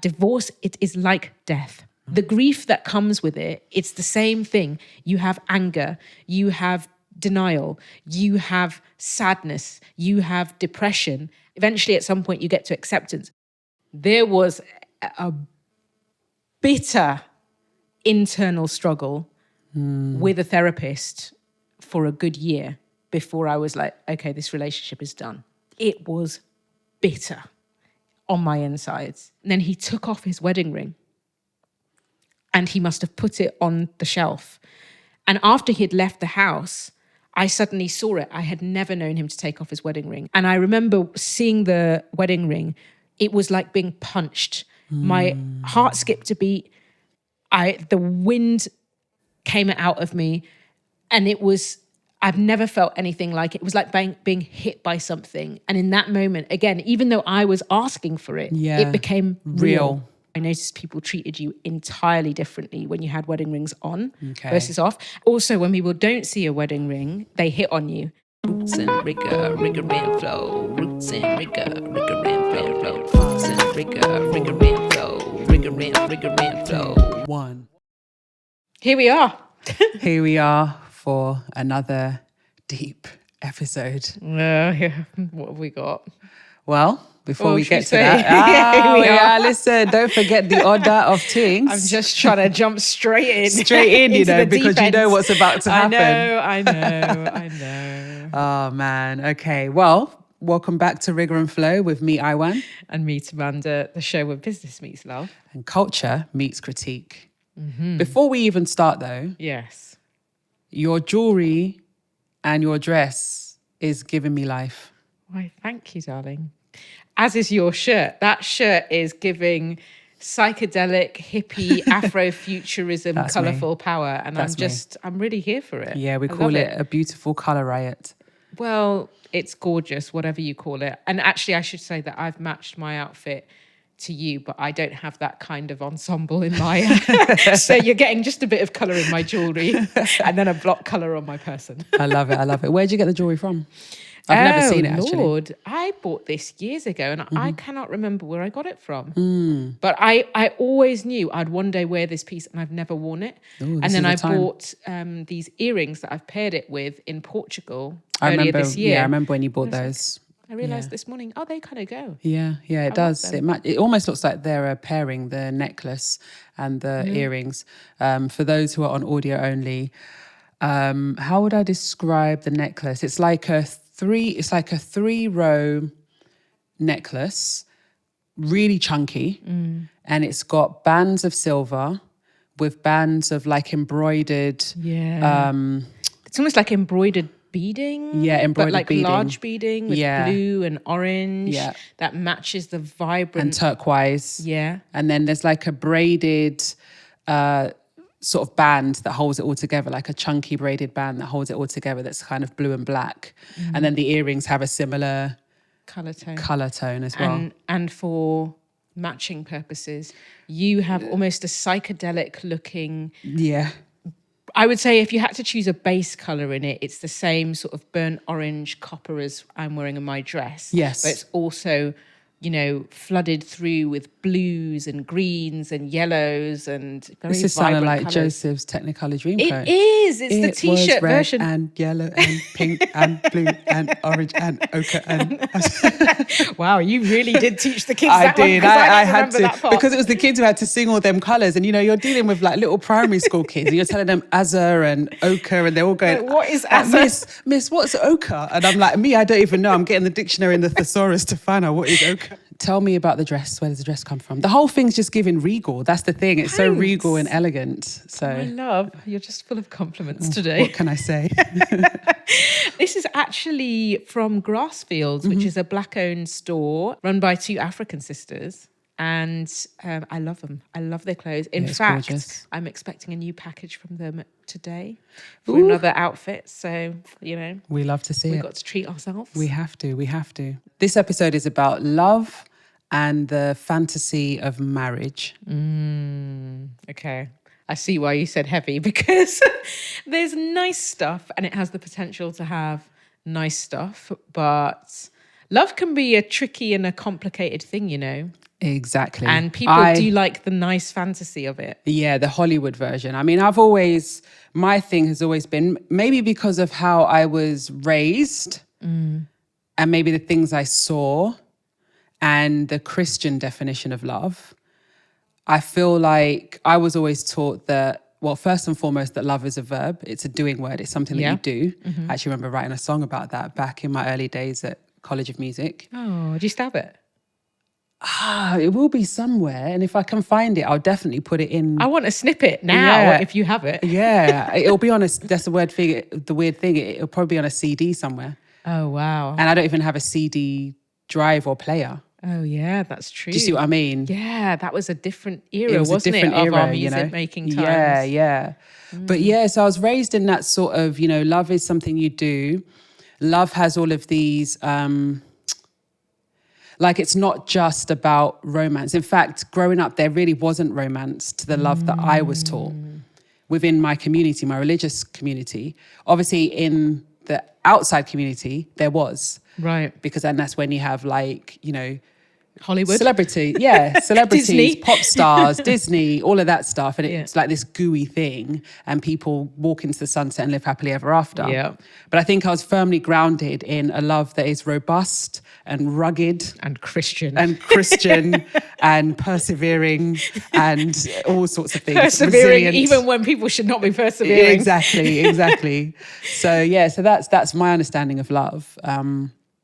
divorce, it is like death. The grief that comes with it, it's the same thing. You have anger, you have denial, you have sadness, you have depression. Eventually, at some point, you get to acceptance. There was a bitter internal struggle with a therapist for a good year before I was like, okay, this relationship is done. It was bitter on my insides. And then he took off his wedding ring and he must have put it on the shelf. And after he had left the house, I suddenly saw it. I had never known him to take off his wedding ring. And I remember seeing the wedding ring. It was like being punched. My heart skipped a beat. The wind came out of me. And I've never felt anything like it. It was like being hit by something. And in that moment, again, even though I was asking for it, it became real. I noticed people treated you entirely differently when you had wedding rings on versus off. Also, when people don't see a wedding ring, they hit on you. Roots and Rigour, Rigour and flow. Roots and Rigour, Rigour and flow. Roots and Rigour, Rigour and flow. Rigour and flow. One. Here we are. Here we are for another deep episode. What have we got? Well, before we get to that, listen, don't forget the order of things. I'm just trying to jump straight in. Because you know what's about to happen. I know. Oh, man. Okay, well, welcome back to Rigour and Flow with me, Aiwan. And me, Tamanda, the show where business meets love. And culture meets critique. Before we even start, though. Yes. Your jewellery and your dress is giving me life. Why, thank you, darling. As is your shirt. That shirt is giving psychedelic, hippie, Afrofuturism, colourful power. And I'm really here for it. Yeah, we call it a beautiful colour riot. Well, it's gorgeous, whatever you call it. And actually, I should say that I've matched my outfit to you, but I don't have that kind of ensemble in my... So you're getting just a bit of colour in my jewellery and then a block colour on my person. I love it. Where'd you get the jewellery from? I've never seen it, actually. Lord, I bought this years ago and I cannot remember where I got it from. But I always knew I'd one day wear this piece and I've never worn it. Ooh, and then I bought these earrings that I've paired it with in Portugal earlier this year. Yeah, I remember when you bought those. I realised this morning, they kind of go. Yeah, it does. It almost looks like they're pairing, the necklace and the earrings. For those who are on audio only, how would I describe the necklace? It's like a 3-row necklace, really chunky, and it's got bands of silver with bands of like embroidered. Yeah, it's almost like embroidered beading. Yeah, embroidered but like beading. Large beading with blue and orange. Yeah, that matches the vibrant and turquoise. Yeah, and then there's like a braided sort of band that holds it all together, like a chunky braided band that holds it all together that's kind of blue and black. And then the earrings have a similar colour tone as well. And for matching purposes, you have almost a psychedelic looking... Yeah. I would say if you had to choose a base colour in it, it's the same sort of burnt orange copper as I'm wearing in my dress. Yes. But it's also... flooded through with blues and greens and yellows and very This is sounding like colours. Joseph's Technicolor Dreamcoat. It is. It's the T-shirt red version. And yellow and pink and blue and orange and ochre and... Wow, you really did teach the kids I that did. one. I had to. That part. Because it was the kids who had to sing all them colours. And, you're dealing with like little primary school kids and you're telling them azure and ochre and they're all going... What is azure? Miss, what's ochre? And I'm like, I don't even know. I'm getting the dictionary and the thesaurus to find out what is ochre. Tell me about the dress. Where does the dress come from? The whole thing's just giving regal. That's the thing. It's so regal and elegant. So my love, you're just full of compliments today. What can I say? This is actually from Grassfields, which is a black-owned store run by two African sisters. And I love them. I love their clothes. In fact, gorgeous. I'm expecting a new package from them today for another outfit. So, we love to see it. We've got to treat ourselves. We have to. This episode is about love and the fantasy of marriage. Okay. I see why you said heavy, because there's nice stuff and it has the potential to have nice stuff. But love can be a tricky and a complicated thing, Exactly. And people do like the nice fantasy of it. Yeah, the Hollywood version. I mean, my thing has always been, maybe because of how I was raised and maybe the things I saw and the Christian definition of love, I feel like I was always taught that, well, first and foremost, that love is a verb. It's a doing word. It's something that you do. I actually remember writing a song about that back in my early days at College of Music. Oh, did you stab it? It will be somewhere. And if I can find it, I'll definitely put it in. I want to snip it now if you have it. Yeah, it'll be on that's the weird thing. It'll probably be on a CD somewhere. Oh, wow. And I don't even have a CD drive or player. Oh, yeah, that's true. Do you see what I mean? Yeah, that was a different era, It was wasn't a different it, era, of our music making times? Yeah, yeah. But yeah, so I was raised in that sort of, love is something you do. Love has all of these, like it's not just about romance. In fact, growing up, there really wasn't romance to the love that I was taught within my community, my religious community. Obviously, in the outside community, there was. Right. Because then that's when you have Hollywood. Celebrities, Disney. pop stars, Disney, all of that stuff. And it's Yeah. like this gooey thing and people walk into the sunset and live happily ever after. Yeah. But I think I was firmly grounded in a love that is robust and rugged. And Christian. And persevering and all sorts of things. Persevering Resilient. even when people should not be persevering. Exactly. So that's my understanding of love.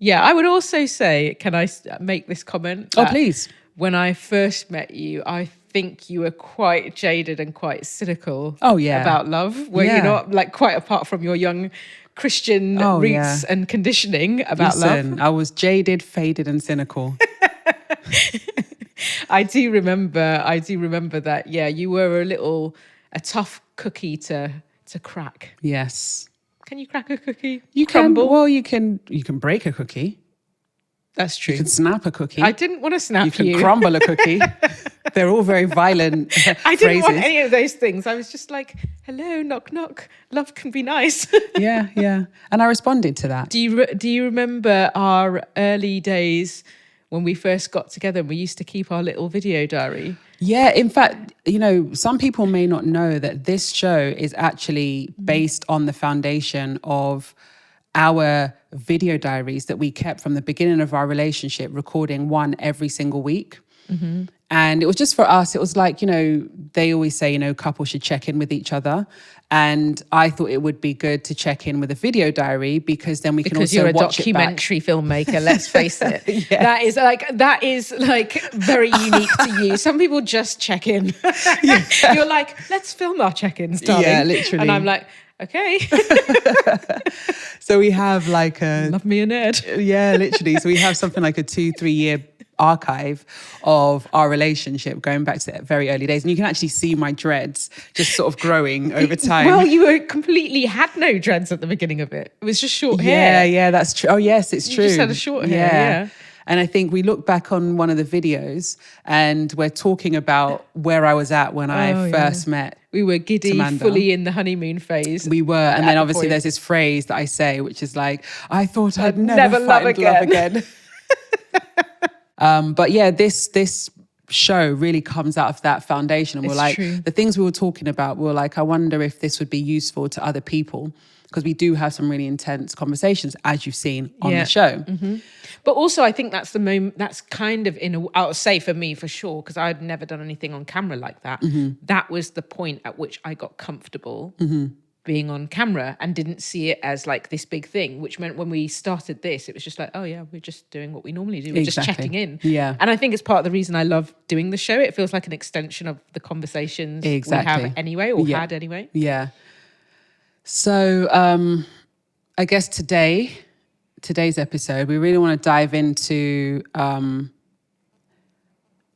Yeah, I would also say, can I make this comment? Oh, please. When I first met you, I think you were quite jaded and quite cynical about love. Were you not, like, quite apart from your young Christian roots and conditioning about love? I was jaded, faded and cynical. I do remember that, you were a tough cookie to crack. Yes. Can you crack a cookie? You Crumble? can. Well, you can break a cookie. That's true. You can snap a cookie. I didn't want to snap you. You can crumble a cookie. They're all very violent I didn't phrases. want any of those things. I was just like, hello, knock, knock. Love can be nice. Yeah. And I responded to that. Do you remember our early days when we first got together and we used to keep our little video diary? Yeah, in fact, some people may not know that this show is actually based on the foundation of our video diaries that we kept from the beginning of our relationship, recording one every single week. Mm-hmm. And it was just for us. It was like, they always say, couples should check in with each other. And I thought it would be good to check in with a video diary because then we can also watch it back. Because you're a documentary filmmaker, let's face it. Yeah. That is like very unique to you. Some people just check in. You're like, let's film our check-ins, darling. Yeah, literally. And I'm like, okay. So we have like love me a nerd. Yeah, literally. So we have something like a 2-3 year archive of our relationship going back to the very early days. And you can actually see my dreads just sort of growing over time. Well, you had no dreads at the beginning of it. It was just short hair. Yeah, that's true. Oh, yes, it's true. You just had a short hair, yeah. And I think we look back on one of the videos and we're talking about where I was at when I first met. We were giddy, Tamanda. fully in the honeymoon phase. We were. And then obviously there's this phrase that I say, which is like, I thought I'd never find love again. But yeah, this show really comes out of that foundation. And we're like, the things we were talking about, we were like, I wonder if this would be useful to other people. Because we do have some really intense conversations, as you've seen on the show. Mm-hmm. But also, I think that's the moment, that's kind of I would say for me, for sure, because I'd never done anything on camera like that. Mm-hmm. That was the point at which I got comfortable being on camera and didn't see it as like this big thing, which meant when we started this, it was just like, oh yeah, we're just doing what we normally do. We're just checking in. Yeah. And I think it's part of the reason I love doing the show. It feels like an extension of the conversations we have anyway, or had anyway. Yeah. So I guess today's episode, we really want to dive into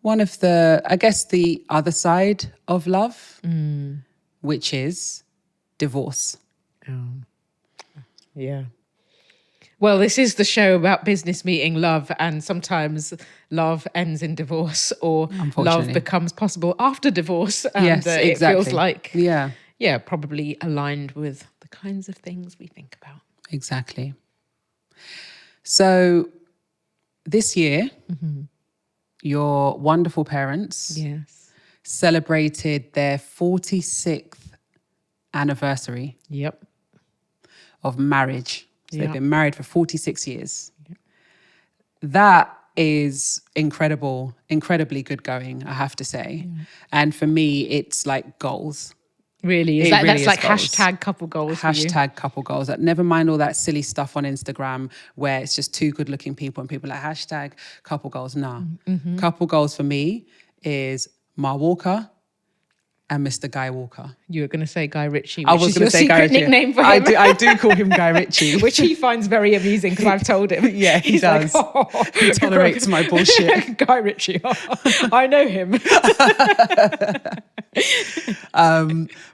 one of the other side of love, which is divorce. Yeah. Well, this is the show about business meeting love, and sometimes love ends in divorce, or love becomes possible after divorce. And yes, exactly. It feels like, probably aligned with the kinds of things we think about. Exactly. So this year, your wonderful parents Yes. celebrated their 46th anniversary Yep. of marriage. So they've Yeah. been married for 46 years. That is incredibly good going, I have to say. And for me, it's like goals. Really? It really That's is like goals. hashtag couple goals for you? Hashtag couple goals. Like, never mind all that silly stuff on Instagram where it's just two good looking people and people are like hashtag couple goals. Nah. Couple goals for me is Ma Walker and Mr. Guy Walker. You were going to say Guy Ritchie, I which was is going your to say Guy secret Ritchie. nickname for him. I do call him Guy Ritchie. Which he finds very amusing because I've told him. Yeah, he He's does. Like, oh, He tolerates my bullshit. Guy Ritchie. I know him.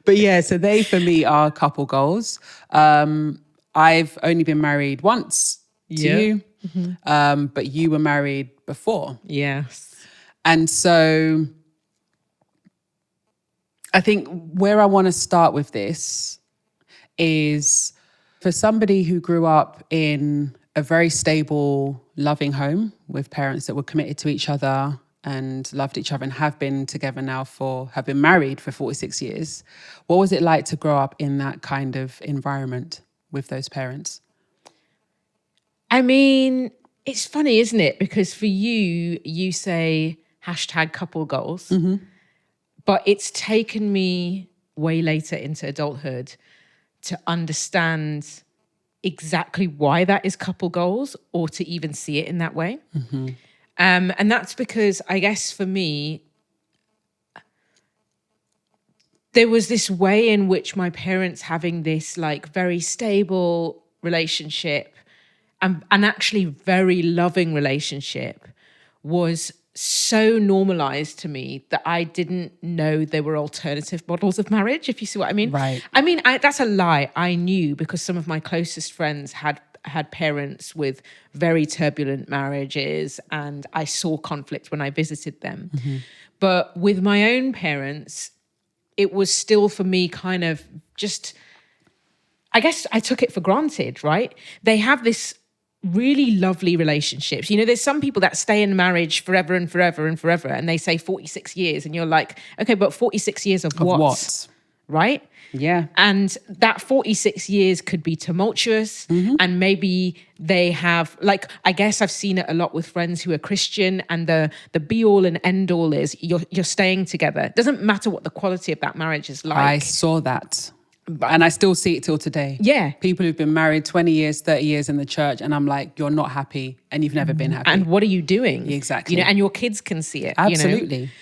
But yeah, so they for me are couple goals. I've only been married once to Yeah. you, but you were married before. Yes. And so I think where I want to start with this is for somebody who grew up in a very stable, loving home with parents that were committed to each other and loved each other and have been married for 46 years. What was it like to grow up in that kind of environment with those parents? I mean, it's funny, isn't it? Because for you, you say hashtag couple goals, but it's taken me way later into adulthood to understand exactly why that is couple goals or to even see it in that way. And that's because I guess for me, there was this way in which my parents having this like very stable relationship and actually very loving relationship was so normalized to me that I didn't know there were alternative models of marriage, if you see what I mean. Right. I mean, that's a lie. I knew because some of my closest friends had parents with very turbulent marriages and I saw conflict when I visited them. But with my own parents, it was still for me kind of just, I guess I took it for granted, right? They have this really lovely relationships. You know, there's some people that stay in marriage forever and forever and forever, and they say 46 years, and you're like, okay, but 46 years of what? Right? Yeah. And that 46 years could be tumultuous, and maybe they have, like, I guess I've seen it a lot with friends who are Christian, and the be all and end all is you're staying together. It doesn't matter what the quality of that marriage is like. I saw that. And I still see it till today. Yeah. People who've been married 20 years, 30 years in the church. And I'm like, you're not happy and you've never been happy. And what are you doing? Exactly. You know, and your kids can see it. Absolutely. You know?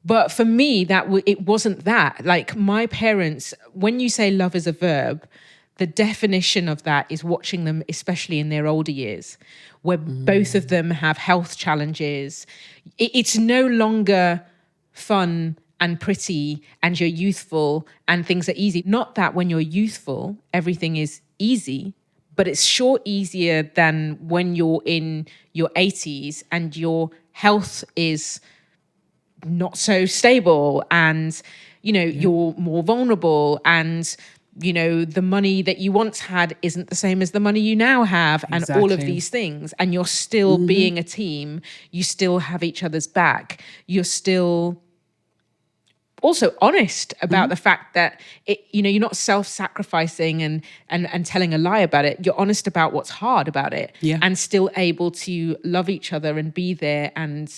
But for me, it wasn't that. Like my parents, when you say love is a verb, the definition of that is watching them, especially in their older years, where both of them have health challenges. It's no longer fun and pretty and you're youthful and things are easy. Not that when you're youthful, everything is easy, but it's sure easier than when you're in your 80s and your health is not so stable and, you know, you're more vulnerable and, you know, the money that you once had isn't the same as the money you now have and all of these things. And you're still being a team. You still have each other's back. You're still also honest about the fact that you're not self-sacrificing and telling a lie about it. You're honest about what's hard about it and still able to love each other and be there and,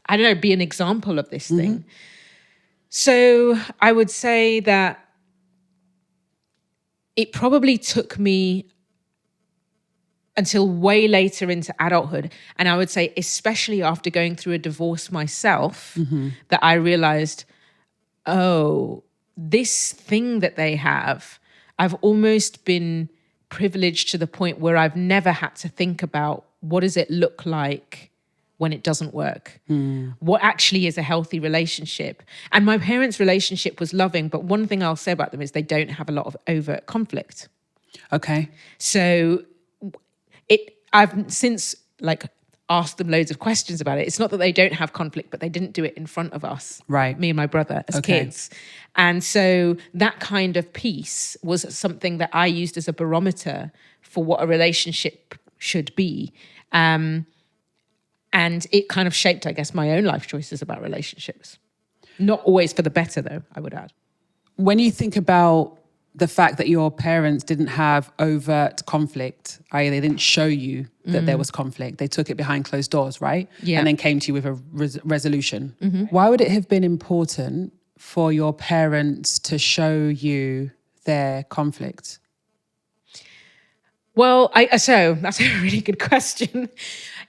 I don't know, be an example of this thing. So I would say that it probably took me until way later into adulthood. And I would say, especially after going through a divorce myself, that I realized, oh, this thing that they have, I've almost been privileged to the point where I've never had to think about what does it look like when it doesn't work? What actually is a healthy relationship? And my parents' relationship was loving, but one thing I'll say about them is they don't have a lot of overt conflict. Okay. So I've since asked them loads of questions about it. It's not that they don't have conflict, but they didn't do it in front of us, right? Me and my brother as kids. And so that kind of piece was something that I used as a barometer for what a relationship should be. And it kind of shaped, I guess, my own life choices about relationships. Not always for the better, though, I would add. When you think about the fact that your parents didn't have overt conflict, i.e. they didn't show you that there was conflict, they took it behind closed doors, right? Yeah. And then came to you with a resolution. Why would it have been important for your parents to show you their conflict? Well, so that's a really good question.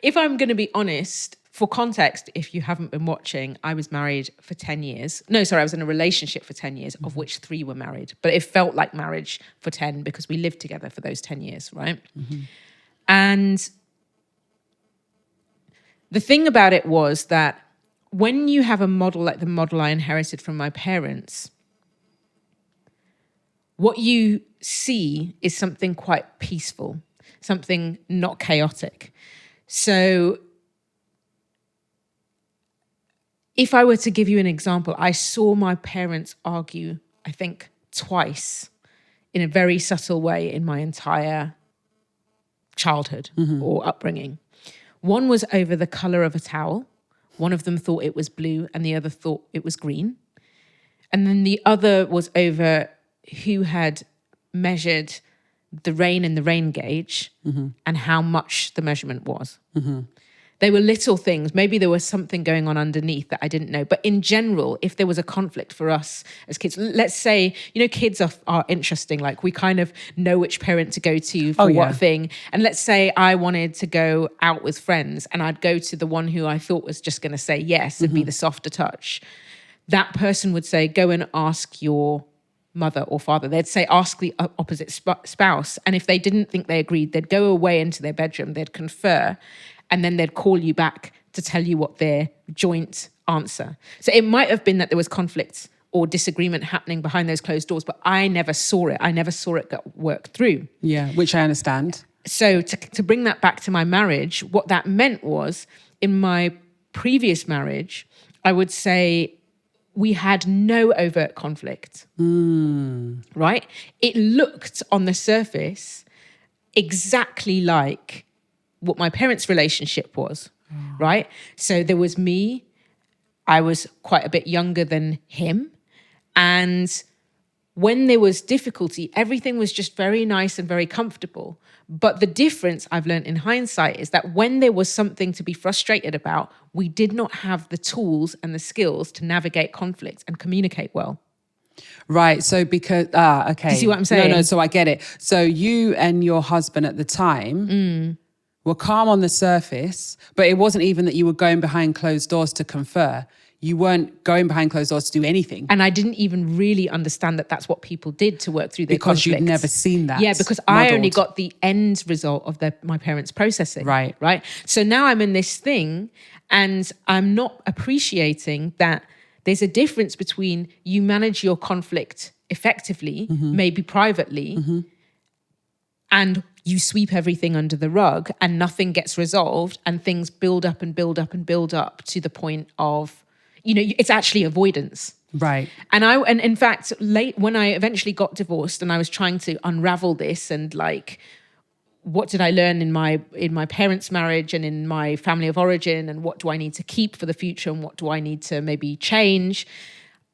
If I'm going to be honest, for context, if you haven't been watching, I was married for 10 years. No, sorry, I was in a relationship for 10 years, of which 3 were married. But it felt like marriage for 10 because we lived together for those 10 years, right? And the thing about it was that when you have a model like the model I inherited from my parents, what you see is something quite peaceful, something not chaotic. So if I were to give you an example, I saw my parents argue, I think, twice in a very subtle way in my entire childhood or upbringing. One was over the color of a towel. One of them thought it was blue and the other thought it was green. And then the other was over who had measured the rain in the rain gauge and how much the measurement was. They were little things. Maybe there was something going on underneath that I didn't know. But in general, if there was a conflict for us as kids, let's say, kids are interesting. Like we kind of know which parent to go to for what thing. And let's say I wanted to go out with friends and I'd go to the one who I thought was just going to say yes and be the softer touch. That person would say, go and ask your mother or father. They'd say, ask the opposite spouse. And if they didn't think they agreed, they'd go away into their bedroom, they'd confer, and then they'd call you back to tell you what their joint answer. So it might have been that there was conflict or disagreement happening behind those closed doors, but I never saw it. I never saw it get worked through. Yeah, which I understand. So to bring that back to my marriage, what that meant was in my previous marriage, I would say we had no overt conflict, right? It looked on the surface exactly like what my parents' relationship was, right? So there was me, I was quite a bit younger than him. And when there was difficulty, everything was just very nice and very comfortable. But the difference I've learned in hindsight is that when there was something to be frustrated about, we did not have the tools and the skills to navigate conflict and communicate well. Right. So because, okay. Do you see what I'm saying? No, so I get it. So you and your husband at the time were calm on the surface, but it wasn't even that you were going behind closed doors to confer. You weren't going behind closed doors to do anything. And I didn't even really understand that that's what people did to work through their conflicts. Because you'd never seen that. Yeah, because I only got the end result of my parents' processing. Right. So now I'm in this thing and I'm not appreciating that there's a difference between you manage your conflict effectively, maybe privately, and you sweep everything under the rug and nothing gets resolved and things build up and build up and build up to the point of, it's actually avoidance. Right. And in fact, when I eventually got divorced and I was trying to unravel this and what did I learn in my parents' marriage and in my family of origin, and what do I need to keep for the future and what do I need to maybe change?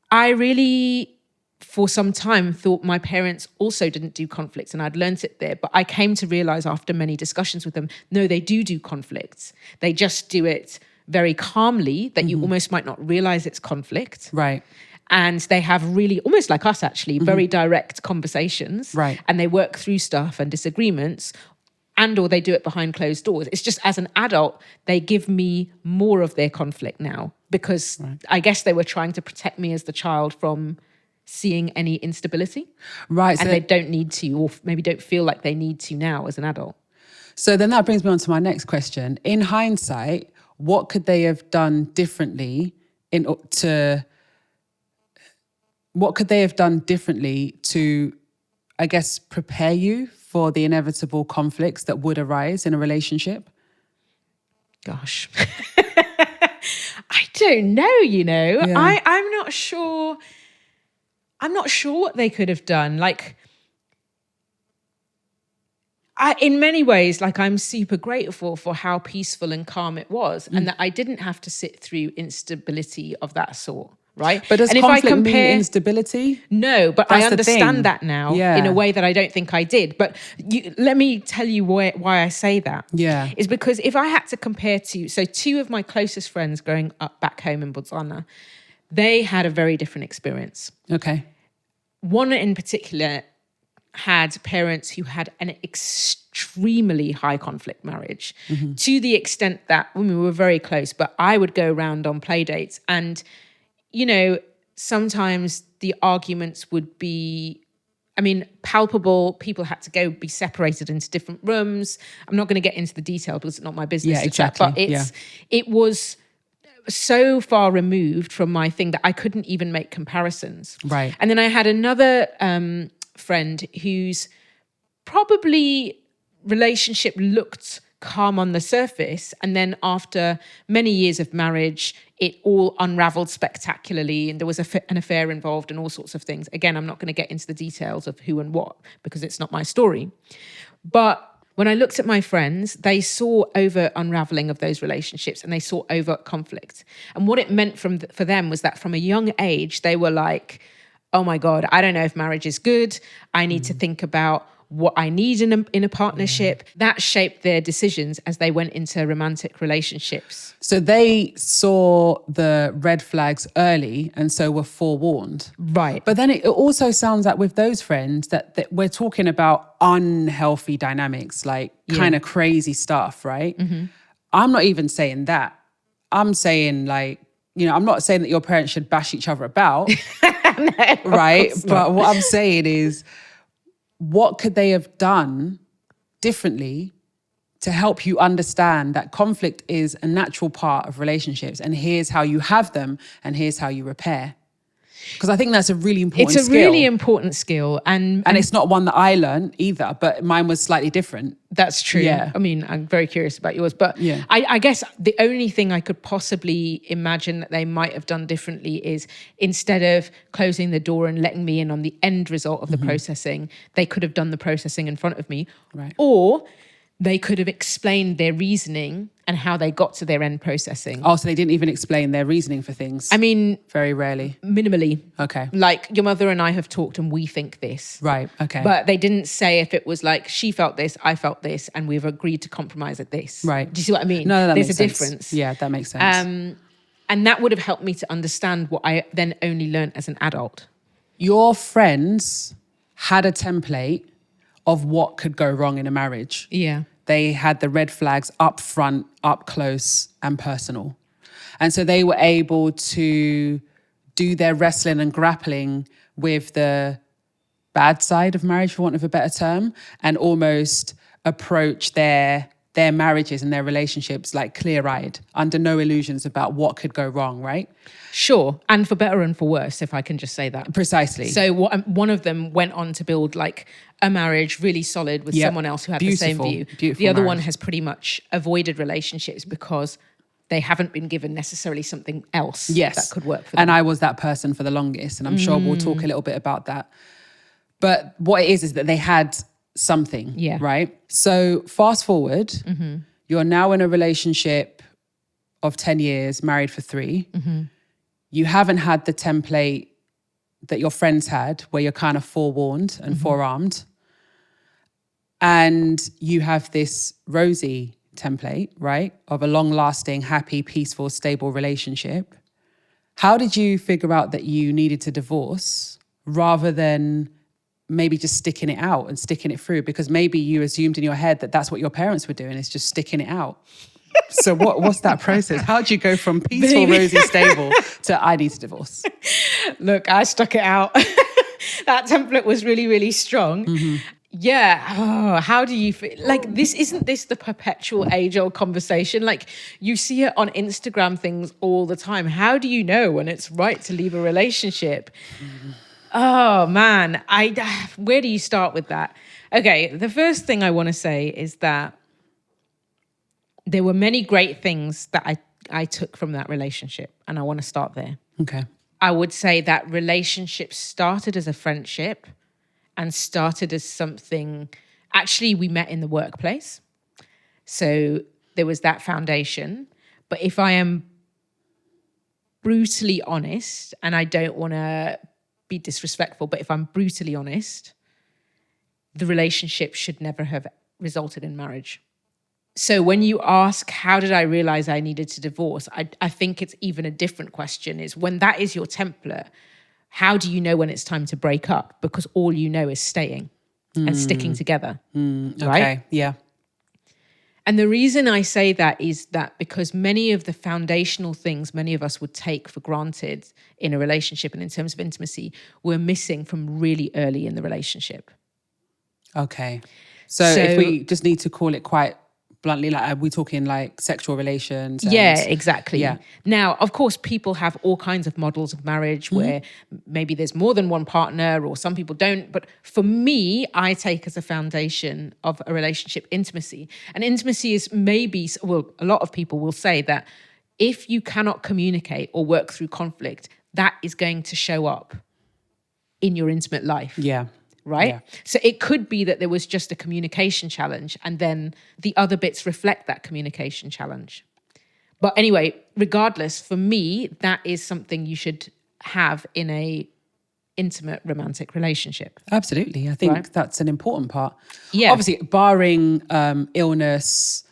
I really, for some time, thought my parents also didn't do conflicts and I'd learnt it there. But I came to realize after many discussions with them, no, they do conflicts. They just do it very calmly that you almost might not realize it's conflict. Right. And they have really, almost like us actually, very direct conversations. Right. And they work through stuff and disagreements, and or they do it behind closed doors. It's just as an adult, they give me more of their conflict now because I guess they were trying to protect me as the child from seeing any instability. Right. And they don't need to, or maybe don't feel like they need to now as an adult. So then that brings me on to my next question. In hindsight, what could they have done differently to, I guess, prepare you for the inevitable conflicts that would arise in a relationship? Gosh. I don't know, Yeah. I'm not sure. I'm not sure what they could have done. in many ways, like, I'm super grateful for how peaceful and calm it was, and that I didn't have to sit through instability of that sort, right? But does and conflict mean instability? No, but That's I the thing. understand that now in a way that I don't think I did. But let me tell you why I say that. Yeah. Is because if I had to compare so two of my closest friends growing up back home in Botswana, they had a very different experience. Okay. One in particular had parents who had an extremely high conflict marriage, to the extent that we were very close, but I would go around on play dates and, sometimes the arguments would be, palpable. People had to be separated into different rooms. I'm not going to get into the detail because it's not my business. Yeah, exactly. But it was so far removed from my thing that I couldn't even make comparisons. Right. And then I had another friend whose probably relationship looked calm on the surface, and then after many years of marriage, it all unraveled spectacularly, and there was an affair involved and all sorts of things. Again, I'm not going to get into the details of who and what because it's not my story. But when I looked at my friends, they saw over unraveling of those relationships, and they saw over conflict. And what it meant for them was that from a young age, they were like, oh my God, I don't know if marriage is good. I need to think about what I need in a partnership. That shaped their decisions as they went into romantic relationships. So they saw the red flags early and so were forewarned. Right. But then it also sounds like with those friends that we're talking about unhealthy dynamics, like kind of crazy stuff, right? Mm-hmm. I'm not even saying that. I'm saying I'm not saying that your parents should bash each other about, no, right? But what I'm saying is, what could they have done differently to help you understand that conflict is a natural part of relationships, and here's how you have them and here's how you repair? Because I think that's a really important skill. It's a really important skill. And it's not one that I learned either, but mine was slightly different. That's true. Yeah. I'm very curious about yours. But yeah. I guess the only thing I could possibly imagine that they might have done differently is, instead of closing the door and letting me in on the end result of the processing, they could have done the processing in front of me. Right. Or they could have explained their reasoning and how they got to their end processing. Oh, so they didn't even explain their reasoning for things? Very rarely. Minimally. Okay. Like, your mother and I have talked and we think this. Right, okay. But they didn't say if it was like, she felt this, I felt this, and we've agreed to compromise at this. Right. Do you see what I mean? No, that There's makes a sense. difference. Yeah, that makes sense. And that would have helped me to understand what I then only learned as an adult. Your friends had a template of what could go wrong in a marriage. Yeah. They had the red flags up front, up close and personal. And so they were able to do their wrestling and grappling with the bad side of marriage, for want of a better term, and almost approach their marriages and their relationships like clear-eyed, under no illusions about what could go wrong, right? Sure. And for better and for worse, if I can just say that. Precisely. So one of them went on to build like a marriage really solid with someone else who had the same view. Beautiful the other marriage. one has pretty much avoided relationships because they haven't been given necessarily something else that could work for them. And I was that person for the longest, and I'm sure we'll talk a little bit about that. But what it is that they had something, right? So fast forward, you're now in a relationship of 10 years, married for 3. You haven't had the template that your friends had, where you're kind of forewarned and forearmed. And you have this rosy template, right, of a long-lasting, happy, peaceful, stable relationship. How did you figure out that you needed to divorce rather than maybe just sticking it out and sticking it through? Because maybe you assumed in your head that that's what your parents were doing, is just sticking it out. So what's that process? How did you go from peaceful, rosy, stable to I need to divorce? Look, I stuck it out. That template was really, really strong. Yeah. Oh, how do you feel? Like, isn't this the perpetual age-old conversation? Like, you see it on Instagram things all the time. How do you know when it's right to leave a relationship? Oh, man. Where do you start with that? Okay, the first thing I want to say is that there were many great things that I took from that relationship, and I want to start there. Okay. I would say that relationship started as a friendship and started as something Actually, we met in the workplace. So there was that foundation. But if I am brutally honest, and I don't want to be disrespectful, but if I'm brutally honest, the relationship should never have resulted in marriage. So when you ask, how did I realize I needed to divorce? I think it's even a different question is when that is your template, how do you know when it's time to break up? Because all you know is staying and sticking together, right? Okay, yeah. And the reason I say that is that because many of the foundational things many of us would take for granted in a relationship and in terms of intimacy were missing from really early in the relationship. Okay. So if we just need to call it quite bluntly, like, are we talking like sexual relations? Yeah, exactly. Yeah. Now, of course, people have all kinds of models of marriage where maybe there's more than one partner or some people don't. But for me, I take as a foundation of a relationship intimacy. And intimacy is maybe, well, a lot of people will say that if you cannot communicate or work through conflict, that is going to show up in your intimate life. Yeah. Right? Yeah. So it could be that there was just a communication challenge and then the other bits reflect that communication challenge. But anyway, regardless, for me, that is something you should have in a intimate romantic relationship. Absolutely. I think that's an important part. Yeah. Obviously, barring illness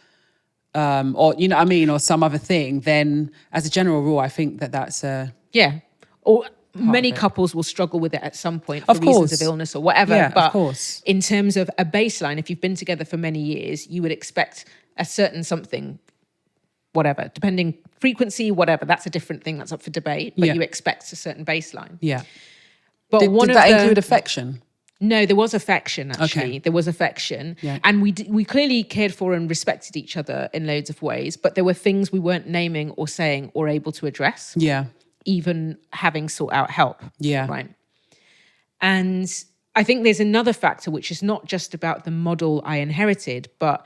or, you know what I mean, or some other thing, then as a general rule, I think that's a... Yeah. Or many couples will struggle with it at some point for Of reasons course. of illness or whatever. Yeah, but of course. in terms of a baseline, if you've been together for many years, you would expect a certain something, whatever, depending frequency, whatever. That's a different thing. That's up for debate. But you expect a certain baseline. Yeah. But Did that include affection? No, there was affection, actually. Okay. There was affection. Yeah. And we clearly cared for and respected each other in loads of ways. But there were things we weren't naming or saying or able to address. Yeah. Even having sought out help. Yeah. Right. And I think there's another factor, which is not just about the model I inherited, but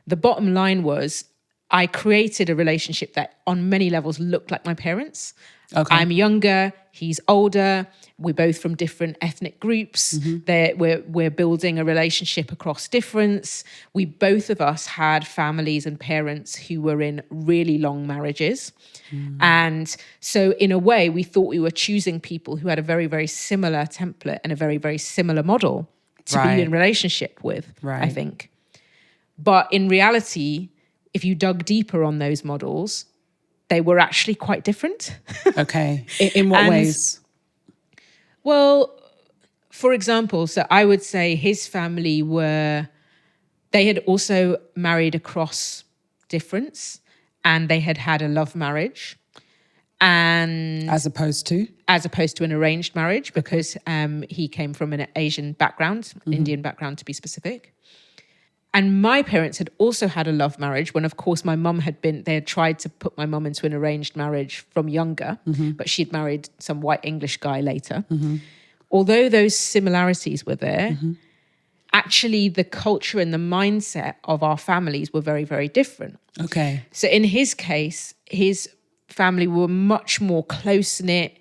the bottom line was I created a relationship that on many levels looked like my parents. Okay. I'm younger, he's older. We're both from different ethnic groups. We're building a relationship across difference. We both of us had families and parents who were in really long marriages. And so in a way, we thought we were choosing people who had a very, very similar template and a very, very similar model to be in relationship with, I think. But in reality, if you dug deeper on those models, they were actually quite different. Okay. In what ways? Well, for example, so I would say his family they had also married across difference and they had had a love marriage. And As opposed to an arranged marriage because he came from an Asian background, Indian background to be specific. And my parents had also had a love marriage when, of course, they had tried to put my mum into an arranged marriage from younger, but she'd married some white English guy later. Although those similarities were there, actually the culture and the mindset of our families were very, very different. Okay. So in his case, his family were much more close-knit,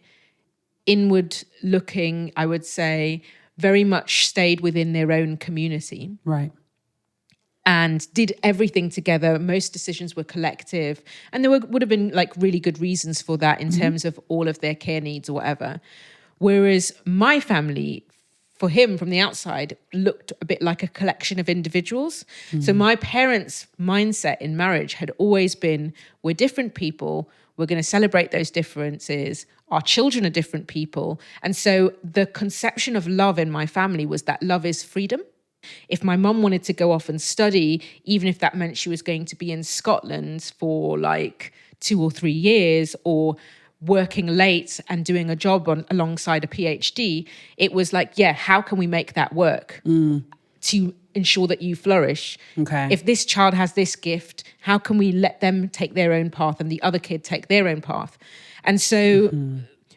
inward-looking, I would say, very much stayed within their own community. Right. And did everything together. Most decisions were collective. And there would have been like really good reasons for that in terms of all of their care needs or whatever. Whereas my family, for him from the outside, looked a bit like a collection of individuals. So my parents' mindset in marriage had always been, we're different people. We're going to celebrate those differences. Our children are different people. And so the conception of love in my family was that love is freedom. If my mum wanted to go off and study, even if that meant she was going to be in Scotland for like 2 or 3 years or working late and doing a job alongside a PhD, it was like, yeah, how can we make that work to ensure that you flourish? Okay. If this child has this gift, how can we let them take their own path and the other kid take their own path? And so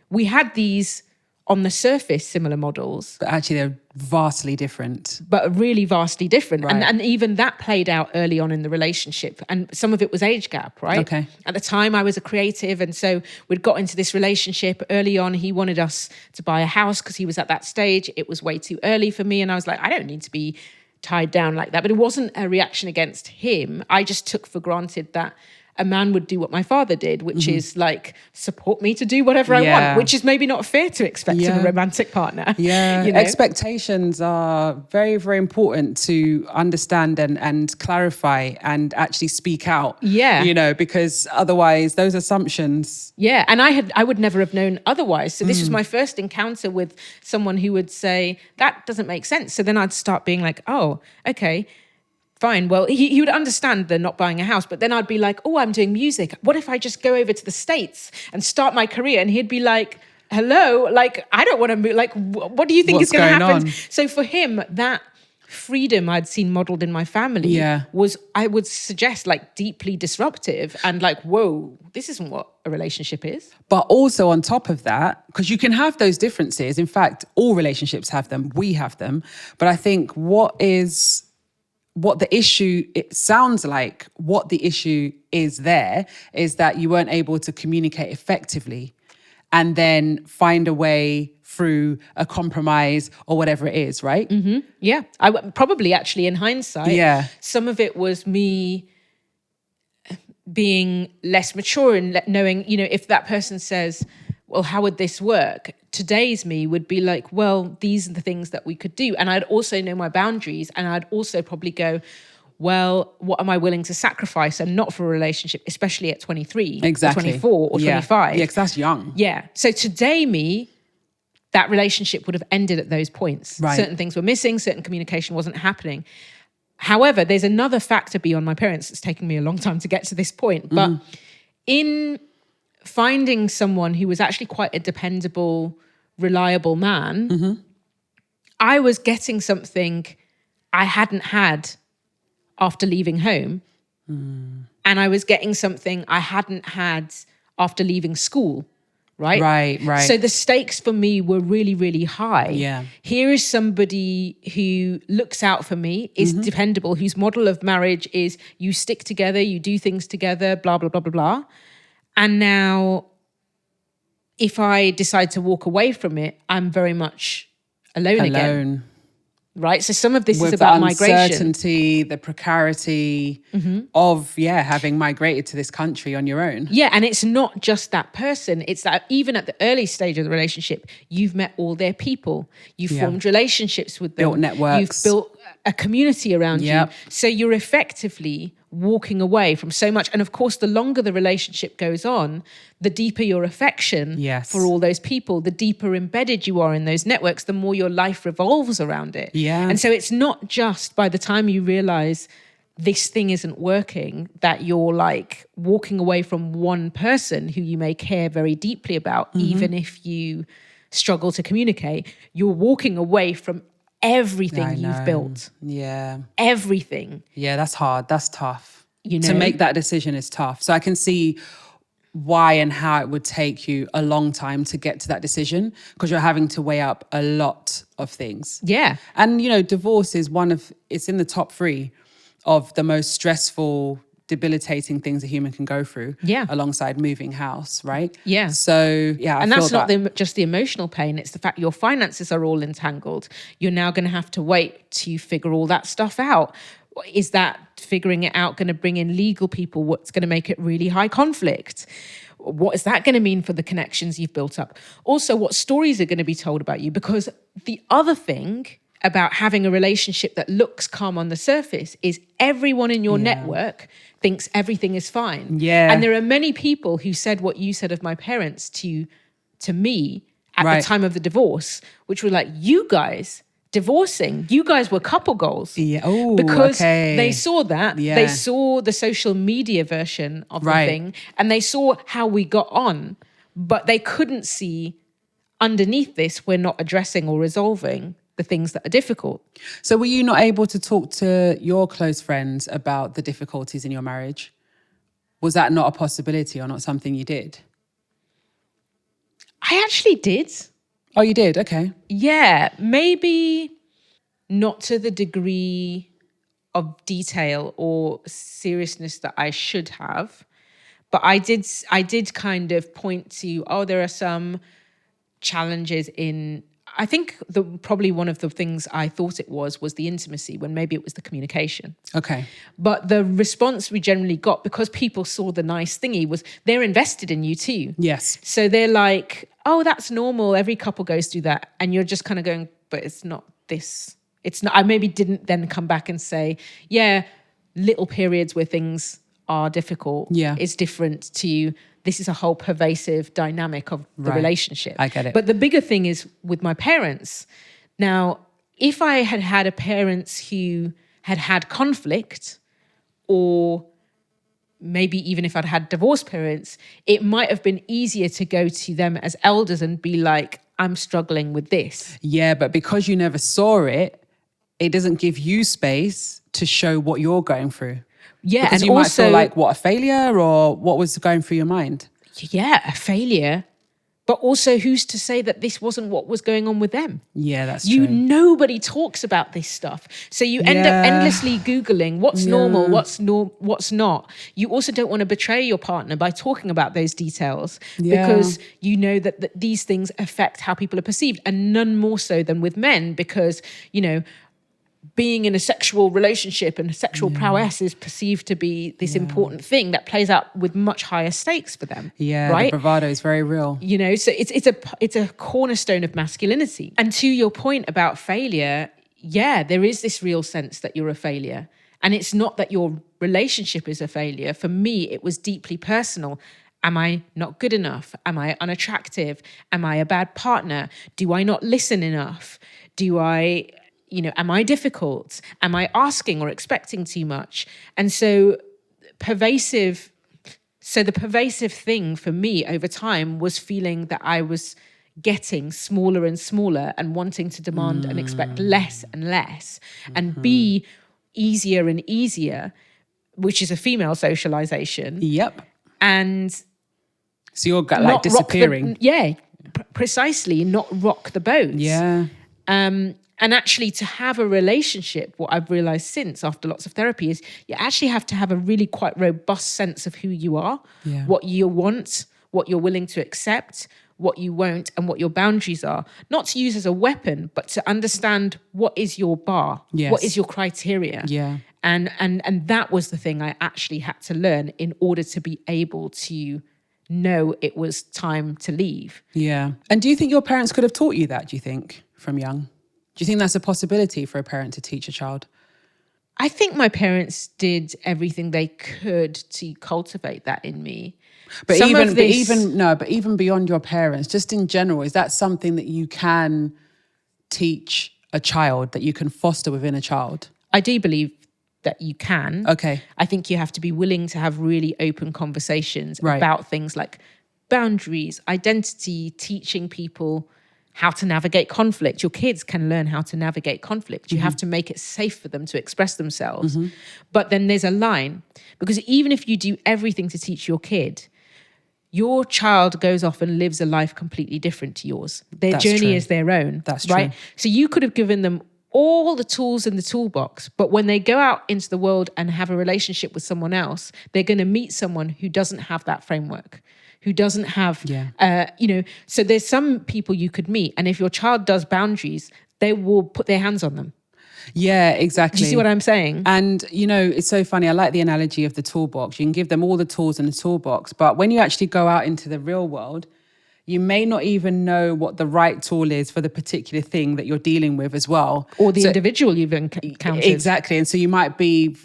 we had these on the surface similar models. But actually they're vastly different. But really vastly different. Right. And even that played out early on in the relationship. And some of it was age gap, right? Okay. At the time I was a creative and so we'd got into this relationship early on. He wanted us to buy a house because he was at that stage. It was way too early for me. And I was like, I don't need to be tied down like that. But it wasn't a reaction against him. I just took for granted that a man would do what my father did, which is like support me to do whatever I want, which is maybe not fair to expect of a romantic partner. Yeah, you know? Expectations are very, very important to understand and clarify and actually speak out. Yeah. You know, because otherwise those assumptions. Yeah, and I would never have known otherwise. So this was my first encounter with someone who would say, that doesn't make sense. So then I'd start being like, oh, okay, fine. Well, he would understand the not buying a house, but then I'd be like, oh, I'm doing music. What if I just go over to the States and start my career? And he'd be like, hello, like, I don't want to move. Like, what do you think is going to happen? On? So for him, that freedom I'd seen modeled in my family was, I would suggest, like deeply disruptive and like, whoa, this isn't what a relationship is. But also on top of that, because you can have those differences. In fact, all relationships have them. We have them. But I think what the issue, it sounds like what the issue is there is that you weren't able to communicate effectively and then find a way through a compromise or whatever it is, right? Mm-hmm. Yeah. Probably actually in hindsight, some of it was me being less mature and knowing, you know, if that person says, well, how would this work? Today's me would be like, well, these are the things that we could do. And I'd also know my boundaries, and I'd also probably go, well, what am I willing to sacrifice and not for a relationship, especially at 23, exactly. or 24 or 25. Yeah, because that's young. Yeah. So today me, that relationship would have ended at those points. Right. Certain things were missing, certain communication wasn't happening. However, there's another factor beyond my parents. It's taken me a long time to get to this point. But in finding someone who was actually quite a dependable, reliable man, I was getting something I hadn't had after leaving home. And I was getting something I hadn't had after leaving school, right? Right. So the stakes for me were really, really high. Yeah. Here is somebody who looks out for me, is dependable, whose model of marriage is you stick together, you do things together, blah, blah, blah, blah, blah. And now, if I decide to walk away from it, I'm very much alone again. Right? So some of this is about migration. The uncertainty, the precarity of, having migrated to this country on your own. Yeah, and it's not just that person. It's that even at the early stage of the relationship, you've met all their people. You've formed relationships with them. Built networks. You've built a community around you. So you're effectively walking away from so much. And of course, the longer the relationship goes on, the deeper your affection for all those people, the deeper embedded you are in those networks, the more your life revolves around it. Yeah. And so it's not just by the time you realize this thing isn't working, that you're like walking away from one person who you may care very deeply about, even if you struggle to communicate. You're walking away from everything you've built. Yeah. Everything. Yeah, that's hard. That's tough. You know? To make that decision is tough. So I can see why and how it would take you a long time to get to that decision, because you're having to weigh up a lot of things. Yeah. And, you know, divorce is it's in the top 3 of the most stressful, debilitating things a human can go through. Yeah. Alongside moving house, right? Yeah. So, yeah. And that's not just the emotional pain. It's the fact your finances are all entangled. You're now going to have to wait to figure all that stuff out. Is that figuring it out going to bring in legal people? What's going to make it really high conflict? What is that going to mean for the connections you've built up? Also, what stories are going to be told about you? Because the other thing about having a relationship that looks calm on the surface is everyone in your network thinks everything is fine. Yeah. And there are many people who said what you said of my parents to me at the time of the divorce, which were like, you guys divorcing, you guys were couple goals. Yeah. Oh, because they saw that. Yeah. They saw the social media version of the thing, and they saw how we got on, but they couldn't see underneath this, we're not addressing or resolving the things that are difficult. So were you not able to talk to your close friends about the difficulties in your marriage? Was that not a possibility or not something you did? I actually did. Oh, you did? Okay. Yeah, maybe not to the degree of detail or seriousness that I should have. But I did kind of point to, there are some challenges in I think probably one of the things I thought it was the intimacy, when maybe it was the communication. Okay. But the response we generally got, because people saw the nice thingy, was they're invested in you too. Yes. So they're like, oh, that's normal. Every couple goes through that. And you're just kind of going, but it's not this. It's not. I maybe didn't then come back and say, yeah, little periods where things are difficult. Yeah. It's different to, this is a whole pervasive dynamic of the Right. relationship. I get it. But the bigger thing is with my parents. Now, if I had had a parents who had conflict, or maybe even if I'd had divorced parents, it might have been easier to go to them as elders and be like, I'm struggling with this. Yeah, but because you never saw it, it doesn't give you space to show what you're going through. Yeah, Because and you might also, feel like, what, a failure, or what was going through your mind? yeah, a failure. But also, who's to say that this wasn't what was going on with them? Yeah, that's You, true. nobody talks about this stuff. So you end up endlessly Googling what's normal, what's not. You also don't want to betray your partner by talking about those details, because you know that these things affect how people are perceived, and none more so than with men, because, you know, being in a sexual relationship and sexual prowess is perceived to be this important thing that plays out with much higher stakes for them. Yeah, right? the bravado is very real. You know, so it's a cornerstone of masculinity. And to your point about failure, yeah, there is this real sense that you're a failure. And it's not that your relationship is a failure. For me, it was deeply personal. Am I not good enough? Am I unattractive? Am I a bad partner? Do I not listen enough? Am I difficult? Am I asking or expecting too much? And so the pervasive thing for me over time was feeling that I was getting smaller and smaller and wanting to demand and expect less and less and be easier and easier, which is a female socialization. Yep. And so you're like disappearing. Precisely, not rock the boat. Yeah. And actually, to have a relationship, what I've realized since, after lots of therapy, is you actually have to have a really quite robust sense of who you are, what you want, what you're willing to accept, what you won't, and what your boundaries are. Not to use as a weapon, but to understand what is your bar, what is your criteria. Yeah. And that was the thing I actually had to learn in order to be able to know it was time to leave. Yeah. And do you think your parents could have taught you that, do you think, from young? Do you think that's a possibility for a parent to teach a child? I think my parents did everything they could to cultivate that in me. But even beyond your parents, just in general, is that something that you can teach a child, that you can foster within a child? I do believe that you can. Okay. I think you have to be willing to have really open conversations Right. about things like boundaries, identity, teaching people how to navigate conflict. Your kids can learn how to navigate conflict. You have to make it safe for them to express themselves. But then there's a line, because even if you do everything to teach your kid, your child goes off and lives a life completely different to yours. Their That's journey true. is their own. That's right? true. So you could have given them all the tools in the toolbox, but when they go out into the world and have a relationship with someone else, they're going to meet someone who doesn't have that framework, who doesn't have, so there's some people you could meet, and if your child does boundaries, they will put their hands on them. Yeah, exactly. Do you see what I'm saying? And, it's so funny. I like the analogy of the toolbox. You can give them all the tools in the toolbox, but when you actually go out into the real world, you may not even know what the right tool is for the particular thing that you're dealing with as well. Or the individual you've encountered. Exactly. And so you might be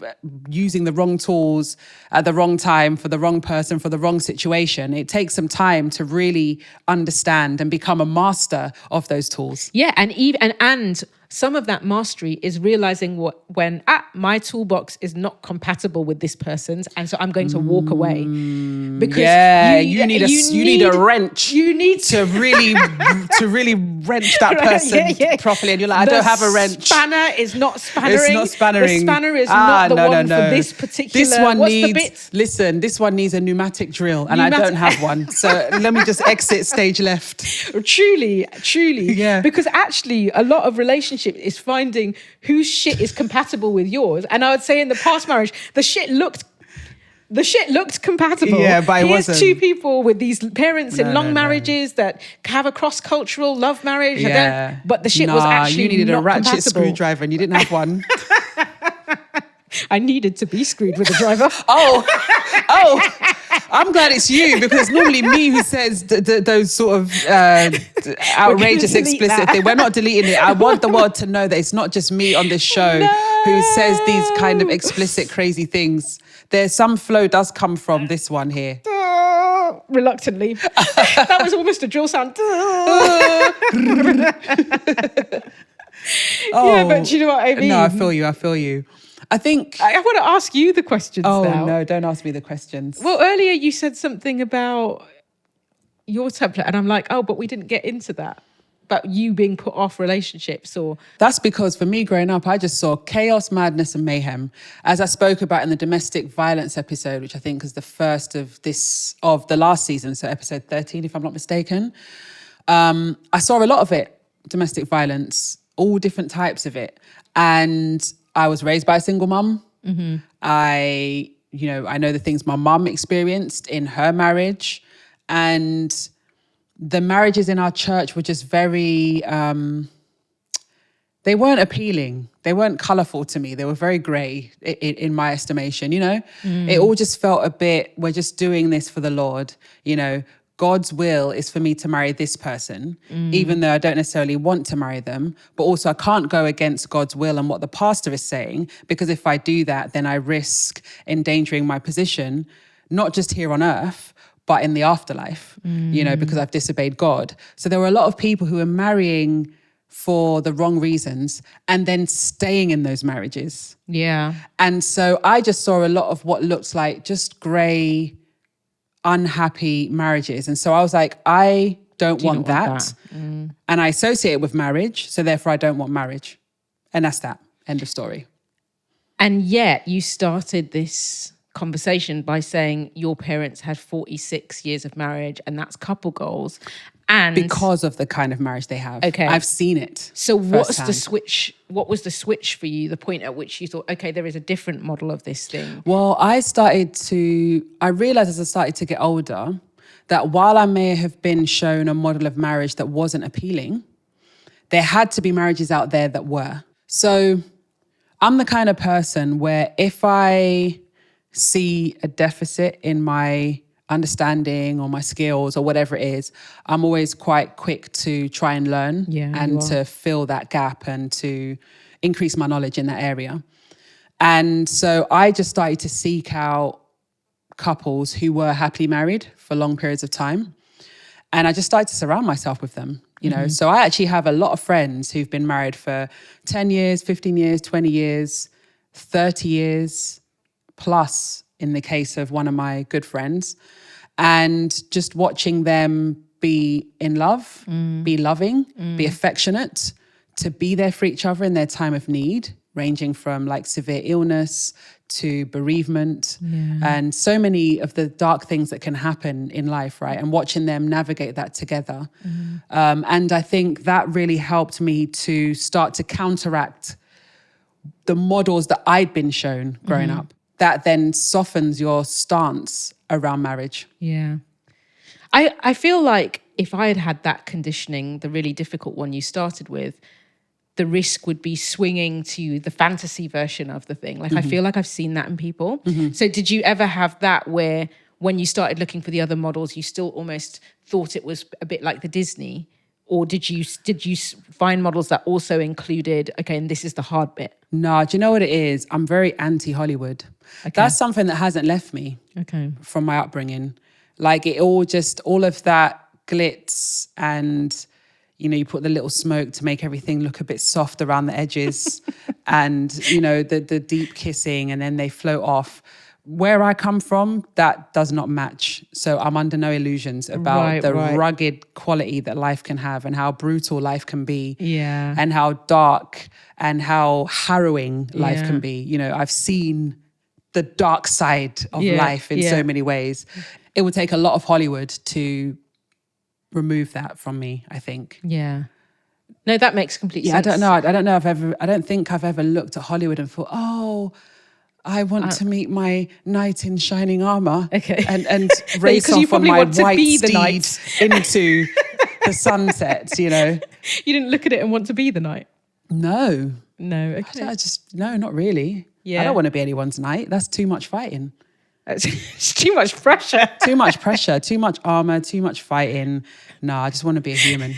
using the wrong tools at the wrong time for the wrong person, for the wrong situation. It takes some time to really understand and become a master of those tools. Yeah, and some of that mastery is realizing when my toolbox is not compatible with this person's, and so I'm going to walk away. Because you need a wrench. You need to really wrench that person properly, and you're like, I don't have a wrench. Spanner is not spannering. It's not spannering. The spanner is not the one for this particular. This one what's needs. The bit? Listen, this one needs a pneumatic drill, and I don't have one. So let me just exit stage left. Truly, Yeah. Because actually, a lot of relationships is finding whose shit is compatible with yours. And I would say in the past marriage, the shit looked The shit looked compatible. Yeah, but it Here's wasn't. two people with these parents in long no. marriages that have a cross-cultural love marriage. Yeah. But the shit was actually you needed not a ratchet compatible. screwdriver and you didn't have one. I needed to be screwed with a driver. Oh, I'm glad it's you, because normally me who says those sort of outrageous, delete explicit that. things. We're not deleting it. I want the world to know that it's not just me on this show who says these kind of explicit, crazy things. There's some flow does come from this one here. Reluctantly. That was almost a drill sound. Yeah, but do you know what I mean? No, I feel you. I think... I want to ask you the questions now. Oh, no, don't ask me the questions. Well, earlier you said something about your template, and I'm like, oh, but we didn't get into that. About you being put off relationships or... That's because for me growing up, I just saw chaos, madness and mayhem. As I spoke about in the domestic violence episode, which I think is the first of the last season, so episode 13, if I'm not mistaken. I saw a lot of it, domestic violence, all different types of it. And I was raised by a single mum. Mm-hmm. I know the things my mum experienced in her marriage, and the marriages in our church were just very, they weren't appealing. They weren't colourful to me. They were very grey in my estimation, It all just felt a bit, we're just doing this for the Lord, God's will is for me to marry this person, even though I don't necessarily want to marry them. But also I can't go against God's will and what the pastor is saying, because if I do that, then I risk endangering my position, not just here on earth, but in the afterlife, because I've disobeyed God. So there were a lot of people who were marrying for the wrong reasons and then staying in those marriages. Yeah. And so I just saw a lot of what looks like just grey, unhappy marriages. And so I was like, I don't want that. And I associate it with marriage. So therefore I don't want marriage. And that's that. End of story. And yet you started this conversation by saying your parents had 46 years of marriage and that's couple goals. And because of the kind of marriage they have. Okay. I've seen it. So what's firsthand. the switch? What was the switch for you? The point at which you thought, okay, there is a different model of this thing. Well, I realized as I started to get older that while I may have been shown a model of marriage that wasn't appealing, there had to be marriages out there that were. So I'm the kind of person where if I see a deficit in my understanding or my skills or whatever it is, I'm always quite quick to try and learn and to fill that gap and to increase my knowledge in that area. And so I just started to seek out couples who were happily married for long periods of time. And I just started to surround myself with them, So I actually have a lot of friends who've been married for 10 years, 15 years, 20 years, 30 years plus in the case of one of my good friends. And just watching them be in love, be loving, be affectionate, to be there for each other in their time of need, ranging from like severe illness to bereavement and so many of the dark things that can happen in life, right? And watching them navigate that together. And I think that really helped me to start to counteract the models that I'd been shown growing up. That then softens your stance around marriage. Yeah. I feel like if I had had that conditioning, the really difficult one you started with, the risk would be swinging to the fantasy version of the thing. Like, I feel like I've seen that in people. So did you ever have that where when you started looking for the other models, you still almost thought it was a bit like the Disney? Or did you find models that also included, okay, and this is the hard bit? No, do you know what it is? I'm very anti-Hollywood. Okay. That's something that hasn't left me from my upbringing. Like all of that glitz and, you put the little smoke to make everything look a bit soft around the edges and, the deep kissing and then they float off. Where I come from, that does not match. So I'm under no illusions about the rugged quality that life can have and how brutal life can be. Yeah. And how dark and how harrowing life can be. I've seen the dark side of life in so many ways. It would take a lot of Hollywood to remove that from me, I think. Yeah. No, that makes complete sense. I don't know. I don't think I've ever looked at Hollywood and thought, oh, I want to meet my knight in shining armor. Okay. And race Because you off on probably my want to white be the steed knight. into the sunset, you know. You didn't look at it and want to be the knight? No. No, okay. No, not really. Yeah. I don't want to be anyone's knight. That's too much fighting. It's too much pressure. Too much pressure, too much armor, too much fighting. No, I just want to be a human.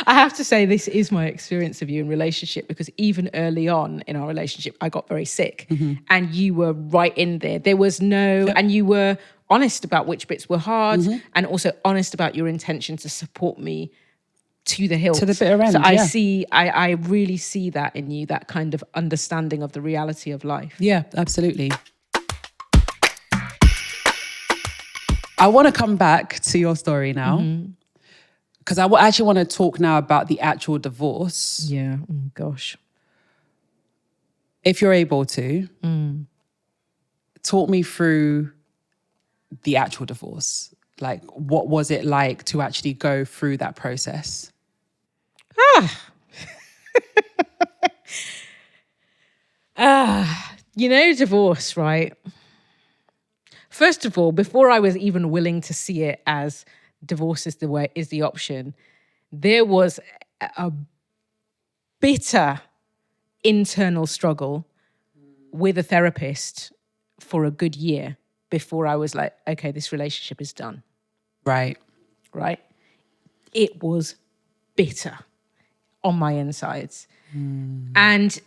I have to say, this is my experience of you in relationship, because even early on in our relationship, I got very sick and you were right in there. There was no, and you were honest about which bits were hard and also honest about your intention to support me to the hilt. To the bitter end, So I really see that in you, that kind of understanding of the reality of life. Yeah, absolutely. I want to come back to your story now, because I actually want to talk now about the actual divorce. Yeah, oh gosh. If you're able to, talk me through the actual divorce. Like, what was it like to actually go through that process? You know, divorce, right? First of all, before I was even willing to see it as divorce is the option, there was a bitter internal struggle with a therapist for a good year before I was like, okay, this relationship is done. Right. It was bitter on my insides. And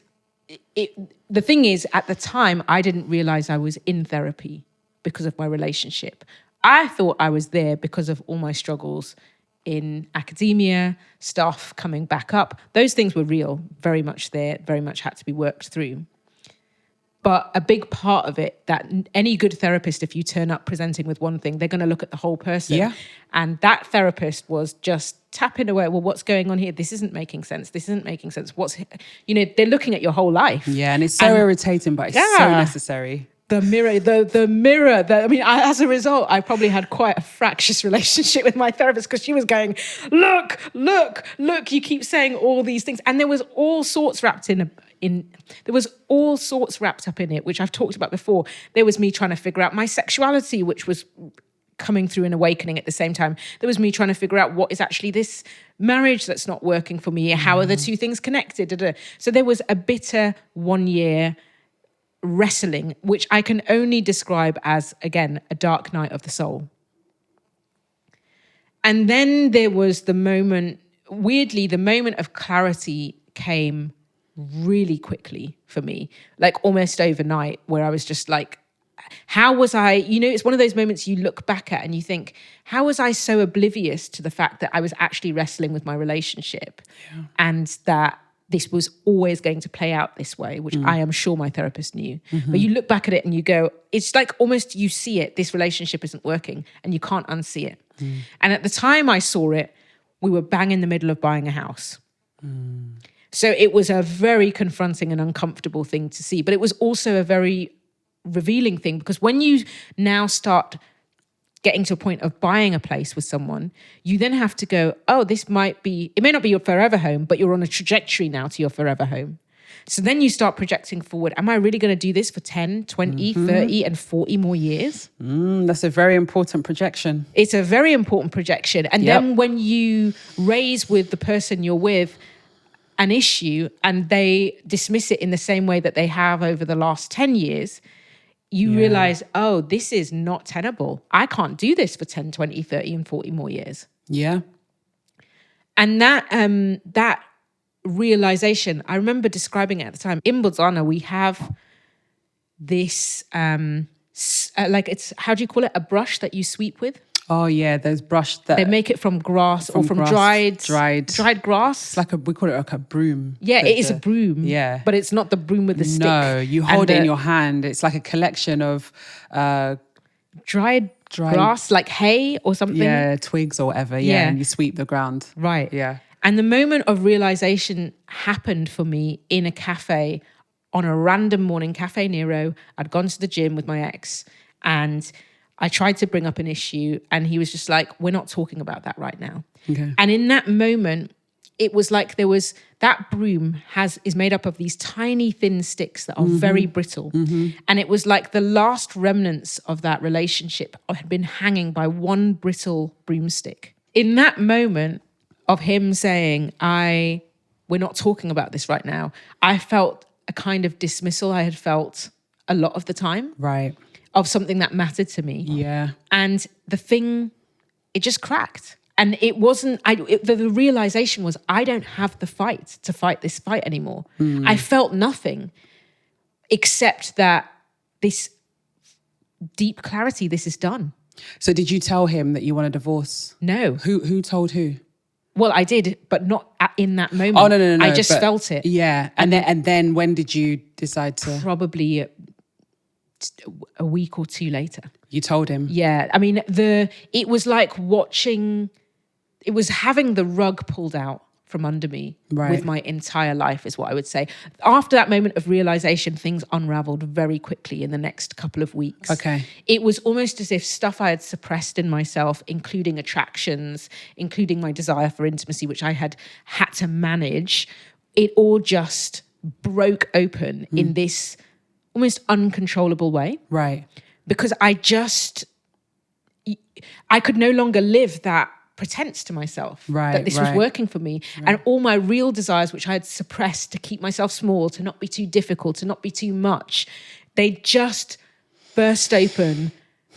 the thing is, at the time, I didn't realize I was in therapy because of my relationship. I thought I was there because of all my struggles in academia, stuff coming back up. Those things were real, very much there, very much had to be worked through. But a big part of it, that any good therapist, if you turn up presenting with one thing, they're going to look at the whole person. Yeah. And that therapist was just tapping away, well, what's going on here? This isn't making sense. This isn't making sense. They're looking at your whole life. Yeah, and it's so irritating, but it's so necessary. The mirror. As a result, I probably had quite a fractious relationship with my therapist, because she was going, look, you keep saying all these things. And there was all sorts wrapped up in it, which I've talked about before. There was me trying to figure out my sexuality, which was coming through an awakening at the same time. There was me trying to figure out what is actually this marriage that's not working for me. How are the two things connected? So there was a bitter 1 year wrestling, which I can only describe as, again, a dark night of the soul. And then there was the moment of clarity came really quickly for me, like almost overnight, where I was just like, how was I, it's one of those moments you look back at and you think, how was I so oblivious to the fact that I was actually wrestling with my relationship and that this was always going to play out this way, which I am sure my therapist knew. But you look back at it and you go, it's like almost you see it, this relationship isn't working and you can't unsee it. And at the time I saw it, we were bang in the middle of buying a house. So it was a very confronting and uncomfortable thing to see, but it was also a very revealing thing, because when you now start getting to a point of buying a place with someone, you then have to go, oh, it may not be your forever home, but you're on a trajectory now to your forever home. So then you start projecting forward. Am I really going to do this for 10, 20, 30 and 40 more years? That's a very important projection. It's a very important projection. And then when you raise with the person you're with an issue and they dismiss it in the same way that they have over the last 10 years, you realize, oh, this is not tenable. I can't do this for 10, 20, 30 and 40 more years. Yeah. And that realization, I remember describing it at the time. In Botswana, we have this, it's, how do you call it? A brush that you sweep with? Oh yeah, there's brush that they make it from grass or from dried grass. It's we call it like a broom. Yeah, it is a broom. Yeah, but it's not the broom with the stick. No, you hold it in your hand. It's like a collection of dried grass, like hay or something. Yeah, twigs or whatever. Yeah, and you sweep the ground. Right. Yeah. And the moment of realization happened for me in a cafe on a random morning, Cafe Nero. I'd gone to the gym with my ex and I tried to bring up an issue and he was just like, we're not talking about that right now. Okay. And in that moment, it was like that broom is made up of these tiny thin sticks that are very brittle. And it was like the last remnants of that relationship had been hanging by one brittle broomstick. In that moment of him saying, we're not talking about this right now, I felt a kind of dismissal I had felt a lot of the time. Right. Of something that mattered to me. Yeah. And it just cracked. And it wasn't, the realization was, I don't have the fight to fight this fight anymore. I felt nothing except that this deep clarity, this is done. So did you tell him that you want a divorce? No. Who told who? Well, I did, but not in that moment. Oh, no. I just felt it. Yeah. And then when did you decide to? Probably a week or two later. You told him? Yeah. I mean, it was like it was having the rug pulled out from under me with my entire life, is what I would say. After that moment of realization, things unraveled very quickly in the next couple of weeks. Okay. It was almost as if stuff I had suppressed in myself, including attractions, including my desire for intimacy, which I had to manage, it all just broke open in this almost uncontrollable way. Right. Because I could no longer live that pretense to myself that this was working for me. And all my real desires, which I had suppressed to keep myself small, to not be too difficult, to not be too much, they just burst open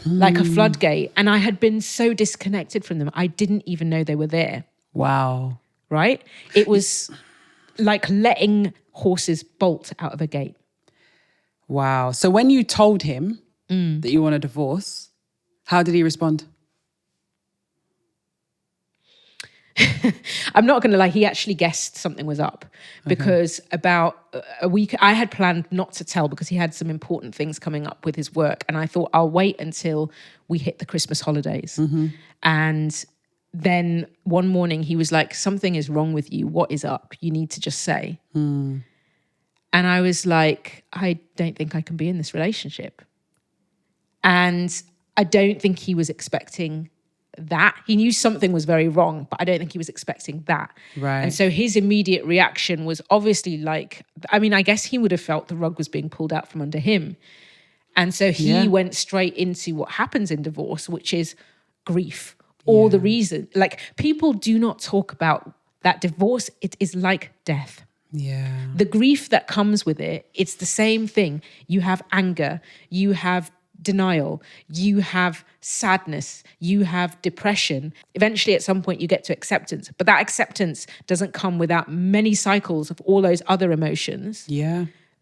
like a floodgate. And I had been so disconnected from them, I didn't even know they were there. Wow. Right? It was like letting horses bolt out of a gate. Wow. So when you told him that you want a divorce, how did he respond? I'm not going to lie, he actually guessed something was up because about a week, I had planned not to tell because he had some important things coming up with his work. And I thought I'll wait until we hit the Christmas holidays. And then one morning he was like, something is wrong with you. What is up? You need to just say. And I was like, I don't think I can be in this relationship. And I don't think he was expecting that. He knew something was very wrong, but I don't think he was expecting that. Right. And so his immediate reaction was obviously like, I mean, I guess he would have felt the rug was being pulled out from under him. And so he went straight into what happens in divorce, which is grief. All the reason, like people do not talk about that divorce. It is like death. Yeah. The grief that comes with it, it's the same thing. You have anger, you have denial, you have sadness, you have depression. Eventually, at some point, you get to acceptance. But that acceptance doesn't come without many cycles of all those other emotions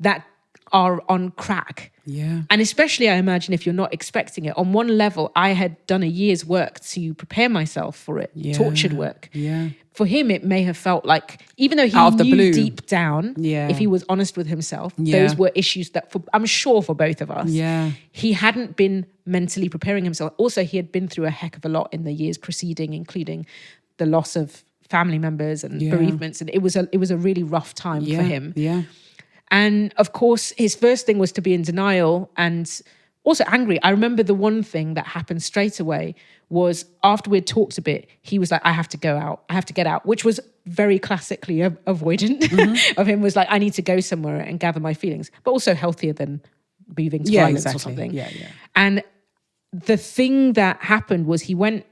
that are on crack. Yeah. And especially, I imagine, if you're not expecting it. On one level, I had done a year's work to prepare myself for it, tortured work. Yeah. For him, it may have felt like, even though he knew deep down, if he was honest with himself, those were issues that, I'm sure for both of us, he hadn't been mentally preparing himself. Also, he had been through a heck of a lot in the years preceding, including the loss of family members and bereavements. And it was a really rough time for him. Yeah. And of course, his first thing was to be in denial and also angry. I remember the one thing that happened straight away was after we'd talked a bit, he was like, I have to go out. I have to get out, which was very classically avoidant of him, was like, I need to go somewhere and gather my feelings, but also healthier than moving to violence or something. Yeah. And the thing that happened was he went,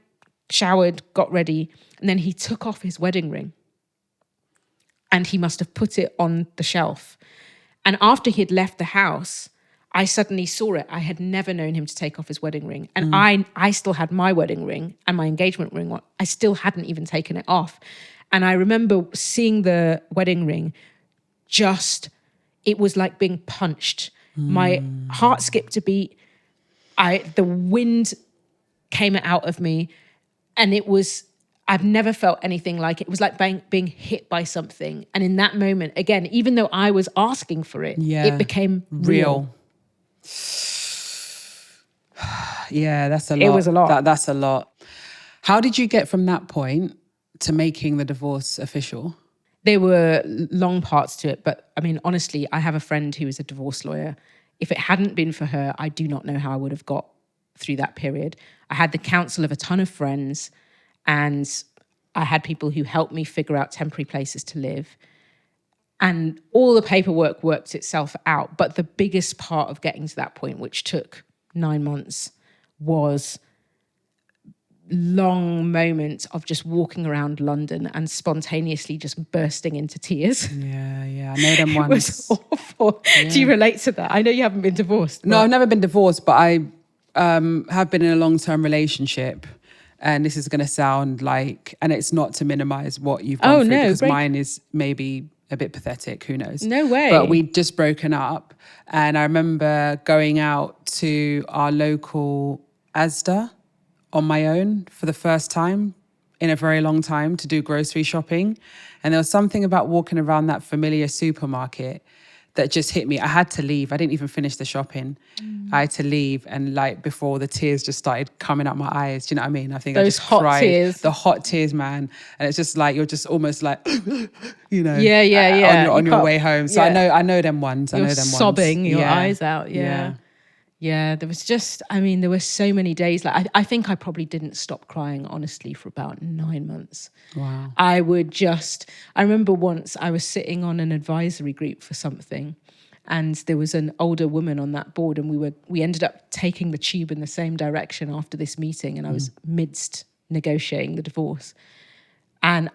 showered, got ready, and then he took off his wedding ring and he must have put it on the shelf. And after he had left the house, I suddenly saw it. I had never known him to take off his wedding ring. And I still had my wedding ring and my engagement ring on. I still hadn't even taken it off. And I remember seeing the wedding ring, it was like being punched. My heart skipped a beat. The wind came out of me. And I've never felt anything like it. It was like being hit by something. And in that moment, again, even though I was asking for it, it became real. Yeah, that's a lot. It was a lot. That's a lot. How did you get from that point to making the divorce official? There were long parts to it. But I mean, honestly, I have a friend who is a divorce lawyer. If it hadn't been for her, I do not know how I would have got through that period. I had the counsel of a ton of friends. And I had people who helped me figure out temporary places to live. And all the paperwork worked itself out. But the biggest part of getting to that point, which took 9 months, was long moments of just walking around London and spontaneously just bursting into tears. Yeah. I know them It was ones. awful. Yeah. Do you relate to that? I know you haven't been divorced. No, but- I've never been divorced, but I have been in a long-term relationship. And this is going to sound like, and it's not to minimize what you've gone through, because mine is maybe a bit pathetic, who knows? No way. But we'd just broken up. And I remember going out to our local Asda on my own for the first time in a very long time to do grocery shopping. And there was something about walking around that familiar supermarket that just hit me. I had to leave. I didn't even finish the shopping. I had to leave, and like before, the tears just started coming out my eyes. Do you know what I mean? I think I Those just hot cried. tears. The hot tears, man. And it's just like, you're just almost like, you know, Yeah. on your way home. So yeah. I know them ones. You're I know them ones. sobbing your Yeah. eyes out. Yeah, there was just, there were so many days. Like I think I probably didn't stop crying, honestly, for about 9 months. Wow. I remember once I was sitting on an advisory group for something, and there was an older woman on that board, and we ended up taking the tube in the same direction after this meeting, and I was midst negotiating the divorce. And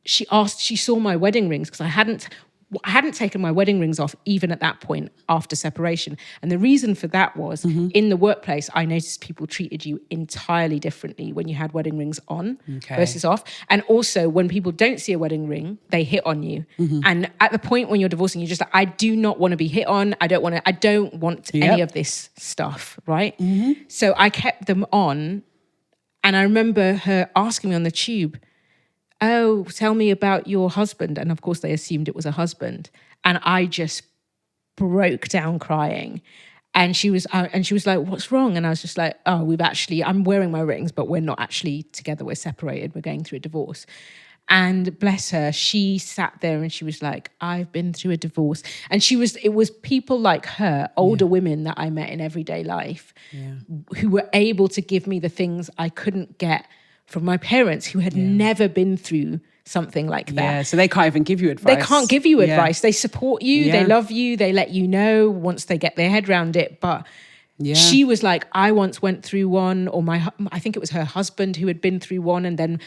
she saw my wedding rings, because I hadn't taken my wedding rings off even at that point after separation. And the reason for that was in the workplace, I noticed people treated you entirely differently when you had wedding rings on versus off. And also when people don't see a wedding ring, they hit on you. And at the point when you're divorcing, you're just like, I do not want to be hit on. I don't want any of this stuff, right? So I kept them on. And I remember her asking me on the tube, oh, tell me about your husband. And of course they assumed it was a husband. And I just broke down crying. And she was like, what's wrong? And I was just like, oh, I'm wearing my rings, but we're not actually together. We're separated. We're going through a divorce. And bless her, she sat there and she was like, I've been through a divorce. And it was people like her, older women that I met in everyday life, who were able to give me the things I couldn't get from my parents, who had never been through something like that. Yeah, so they can't even give you advice. They can't give you advice. They support you. Yeah. They love you. They let you know once they get their head around it. But she was like, I once went through one, or I think it was her husband who had been through one and then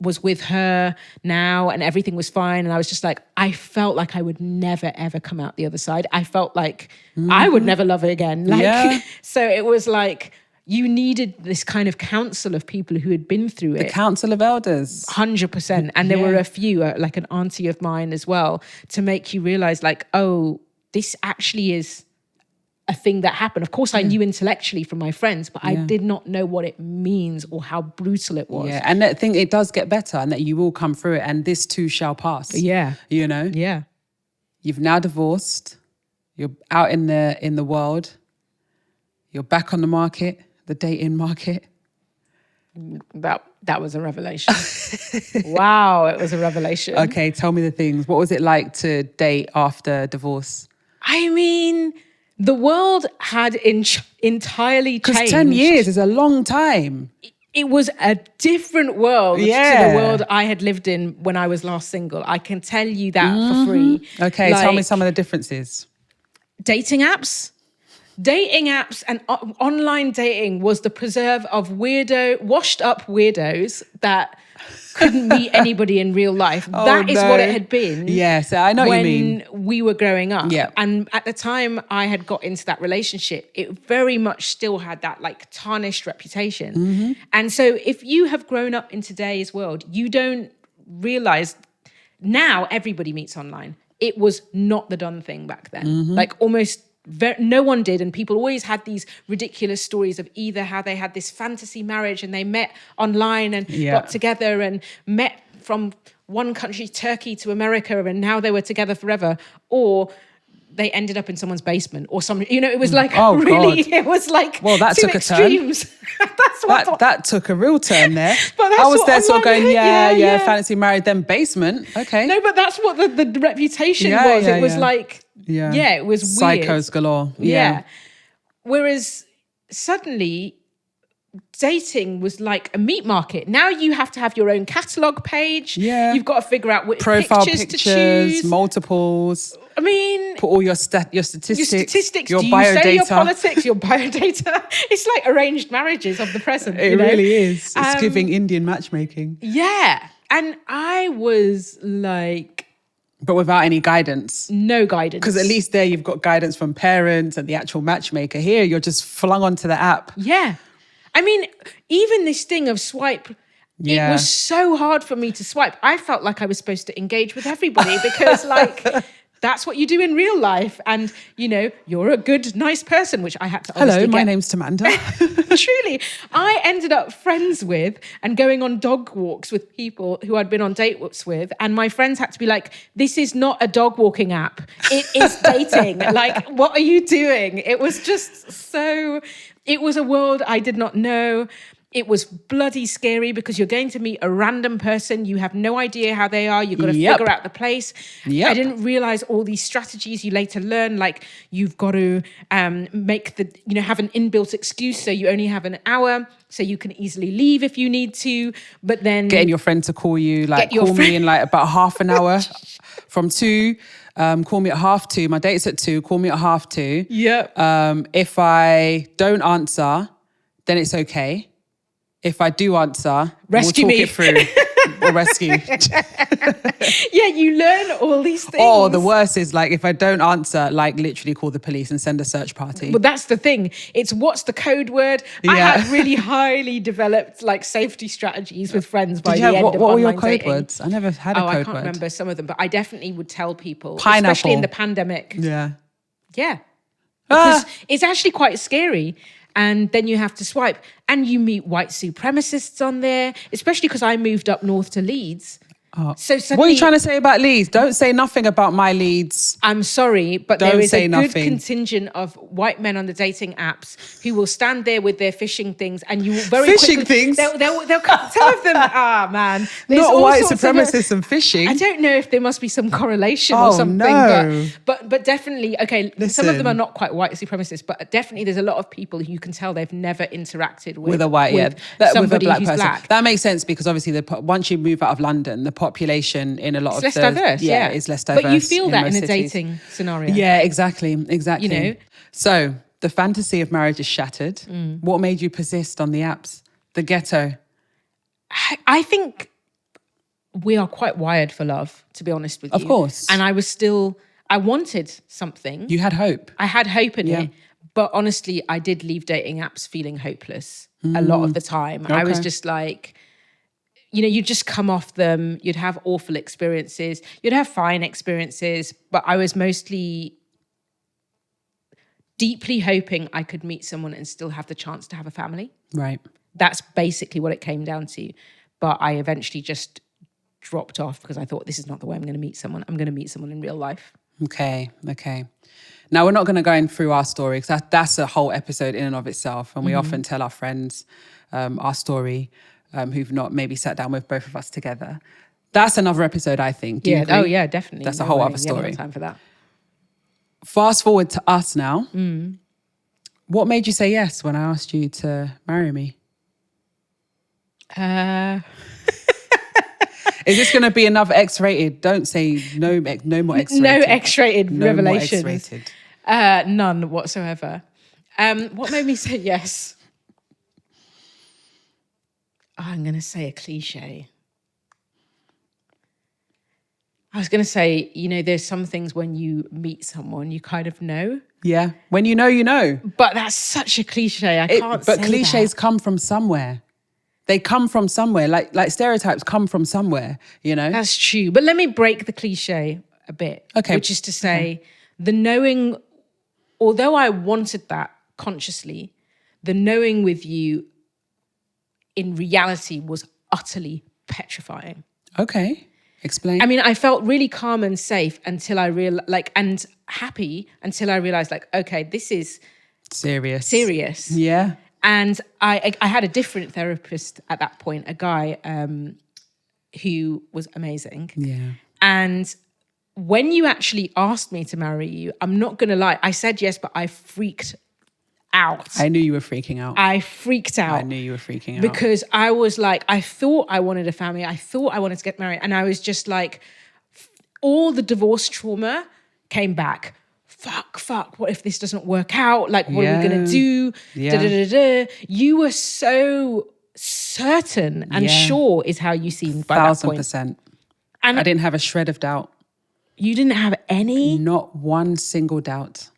was with her now, and everything was fine. And I was just like, I felt like I would never, ever come out the other side. I felt like I would never love it again. So it was like, you needed this kind of council of people who had been through it. The council of elders. 100%. And there were a few, like an auntie of mine as well, to make you realize like, oh, this actually is a thing that happened. Of course, I knew intellectually from my friends, but I did not know what it means or how brutal it was. Yeah, and that thing, it does get better, and that you will come through it, and this too shall pass. Yeah. You know? Yeah. You've now divorced. You're out in the world. You're back on the market. The dating market. That was a revelation. Wow, it was a revelation. Okay, tell me the things. What was it like to date after divorce? I mean, the world had entirely changed. Because 10 years is a long time. It was a different world to the world I had lived in when I was last single. I can tell you that for free. Okay, tell me some of the differences. Dating apps and online dating was the preserve of washed up weirdos that couldn't meet anybody in real life. That is what it had been. Yes, I know what you mean. When we were growing up. Yeah. And at the time I had got into that relationship, it very much still had that like tarnished reputation. And so if you have grown up in today's world, you don't realize now everybody meets online. It was not the done thing back then. Like almost no one did, and people always had these ridiculous stories of either how they had this fantasy marriage and they met online and got together and met from one country, Turkey, to America, and now they were together forever, or they ended up in someone's basement or something. You know, it was like it was like that two took extremes. That took a real turn there. But I was there sort of going, yeah, fantasy married, then basement. Okay. No, but that's what the reputation was. It was like, it was weird. Psychos galore. Yeah. Whereas suddenly dating was like a meat market. Now you have to have your own catalogue page. Yeah. You've got to figure out what Profile pictures to pictures, choose. multiples. I mean, Put all your statistics, your do you biodata. say your politics, your biodata? It's like arranged marriages of the present. It really is. It's giving Indian matchmaking. Yeah. And I was like, but without any guidance. no guidance. Because at least there you've got guidance from parents and the actual matchmaker. Here, you're just flung onto the app. Yeah. I mean, even this thing of swipe, Yeah. it was so hard for me to swipe. I felt like I was supposed to engage with everybody because like that's what you do in real life. And, you know, you're a good, nice person, which I had to Hello, obviously my get. name's Tamanda. Truly, I ended up friends with and going on dog walks with people who I'd been on dates with. And my friends had to be like, this is not a dog walking app. It is dating. Like, what are you doing? It was just so, it was a world I did not know. It was bloody scary because you're going to meet a random person. You have no idea how they are. You've got to figure out the place. Yep. I didn't realize all these strategies you later learn. Like you've got to make the, you know, have an inbuilt excuse. So you only have an hour. So you can easily leave if you need to. But then Getting your friend to call you, like call me in like about half an hour from 2. Call me at 2:30. My date's at 2. Call me at 2:30. Yep. If I don't answer, then it's okay. If I do answer, Rescue we'll talk me. it through. Or rescue. Yeah, you learn all these things. Or the worst is like if I don't answer, like literally call the police and send a search party. But that's the thing. It's what's the code word. I Yeah. had really highly developed like safety strategies with friends by Did you the have, end what of were your online code dating. words? I never had a code I can't word. remember some of them, but I definitely would tell people, Pineapple. especially in the pandemic. Yeah. Yeah. Because it's actually quite scary. And then you have to swipe and you meet white supremacists on there, especially because I moved up north to Leeds. So suddenly, What are you trying to say about Leeds? Don't say nothing about my Leeds. I'm sorry, but Don't there is say a nothing. good contingent of white men on the dating apps who will stand there with their fishing things, and you will very Fishing quickly, things? They'll come. Some of them, man, there's Not all white sorts of supremacists and fishing. I don't know if there must be some correlation Oh, or something, no. but definitely, okay. Some of them Listen. are not quite white supremacists, but definitely there's a lot of people who you can tell they've never interacted with With a white, with with somebody a black who's person. black. That makes sense because obviously once you move out of London, the population in a lot It's of less the diverse, yeah. it's less diverse. But you feel that in most a cities. dating scenario. Yeah, exactly. You know? So the fantasy of marriage is shattered. What made you persist on the apps? The ghetto. I think we are quite wired for love, to be honest with you. Of course. And I wanted something. You had hope. I had hope in Yeah. it. But honestly, I did leave dating apps feeling hopeless a lot of the time. I was Okay. just like, you know, you'd just come off them. You'd have awful experiences. You'd have fine experiences. But I was mostly deeply hoping I could meet someone and still have the chance to have a family. Right. That's basically what it came down to. But I eventually just dropped off because I thought this is not the way I'm going to meet someone. I'm going to meet someone in real life. Okay. Now, we're not going to go in through our story because that's a whole episode in and of itself. And we often tell our friends our story who've not maybe sat down with both of us together. That's another episode, I think. Do you agree? Oh, yeah, definitely. That's a whole other Yeah, story. we don't have time for that. Fast forward to us now. What made you say yes when I asked you to marry me? Is this going to be another X-rated? Don't say no more X-rated. No X-rated No more revelations. X-rated. None whatsoever. What made me say yes? I'm going to say a cliche. I was going to say, you know, there's some things when you meet someone, you kind of know. Yeah. When you know, you know. But that's such a cliche. I can't say But cliches that. come from somewhere. They come from somewhere. Like stereotypes come from somewhere, you know? That's true. But let me break the cliche a bit. Okay. Which is to say, the knowing, although I wanted that consciously, the knowing with you in reality was utterly petrifying. Okay. Explain. I mean, I felt really calm and safe until I and happy until I realized, like, okay, this is serious. Yeah. And I had a different therapist at that point, a guy who was amazing. Yeah. And when you actually asked me to marry you, I'm not going to lie, I said yes, but I freaked out. I knew you were freaking out. I freaked out. I knew you were freaking out. Because I was like, I thought I wanted a family. I thought I wanted to get married. And I was just like, all the divorce trauma came back. Fuck, what if this doesn't work out? Like, what are we going to do? Yeah. You were so certain and sure is how you seemed by that point. 1,000%. And I didn't have a shred of doubt. You didn't have any? Not one single doubt.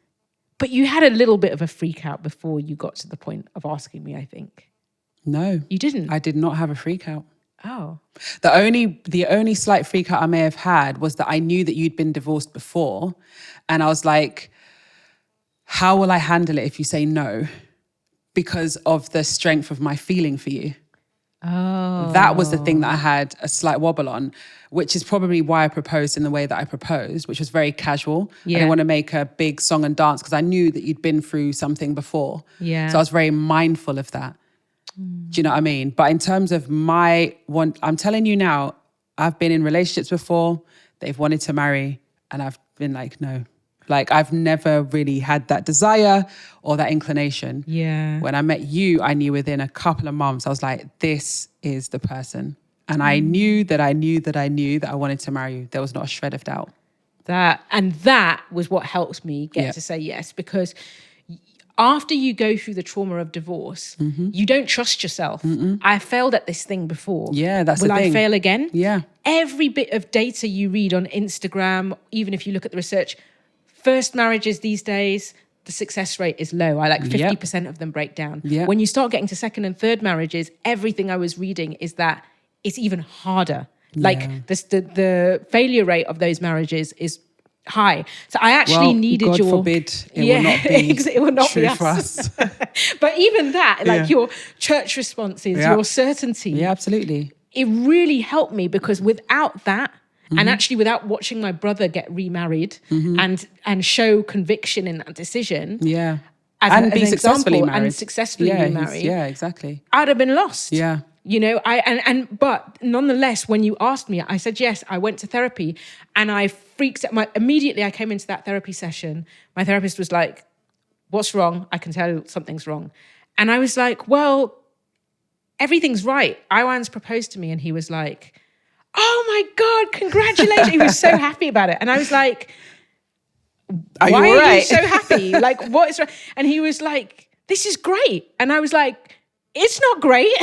But you had a little bit of a freak out before you got to the point of asking me, I think. No. You didn't? I did not have a freak out. Oh. The only slight freak out I may have had was that I knew that you'd been divorced before. And I was like, how will I handle it if you say no? Because of the strength of my feeling for you. Oh. That was the thing that I had a slight wobble on, which is probably why I proposed in the way that I proposed, which was very casual. Yeah. I didn't want to make a big song and dance because I knew that you'd been through something before. Yeah. So I was very mindful of that. Do you know what I mean? But in terms of I'm telling you now, I've been in relationships before, they've wanted to marry, and I've been like, no. Like, I've never really had that desire or that inclination. Yeah. When I met you, I knew within a couple of months, I was like, this is the person. And I knew that I wanted to marry you. There was not a shred of doubt. That was what helped me get to say yes, because after you go through the trauma of divorce, you don't trust yourself. I failed at this thing before. Yeah, that's Will the I thing. fail again? Yeah. Every bit of data you read on Instagram, even if you look at the research, first marriages these days, the success rate is low. 50% of them break down. Yep. When you start getting to second and third marriages, everything I was reading is that it's even harder. Like the failure rate of those marriages is high. So I actually needed God your... forbid will not be it will not true be us. for us. But even that, your church responses, your certainty. Yeah, absolutely. It really helped me, because without that, and actually without watching my brother get remarried and show conviction in that decision. Yeah. As be an successfully example, married. And successfully be married. Yeah, exactly. I'd have been lost. Yeah. But nonetheless, when you asked me, I said yes. I went to therapy, and I freaked out. Immediately I came into that therapy session. My therapist was like, "What's wrong? I can tell something's wrong." And I was like, "Well, everything's right. Aiwan's proposed to me," and he was like, "Oh my God, congratulations." He was so happy about it. And I was like, why are you so happy? Like, what is wrong? And he was like, "This is great." And I was like, "It's not great."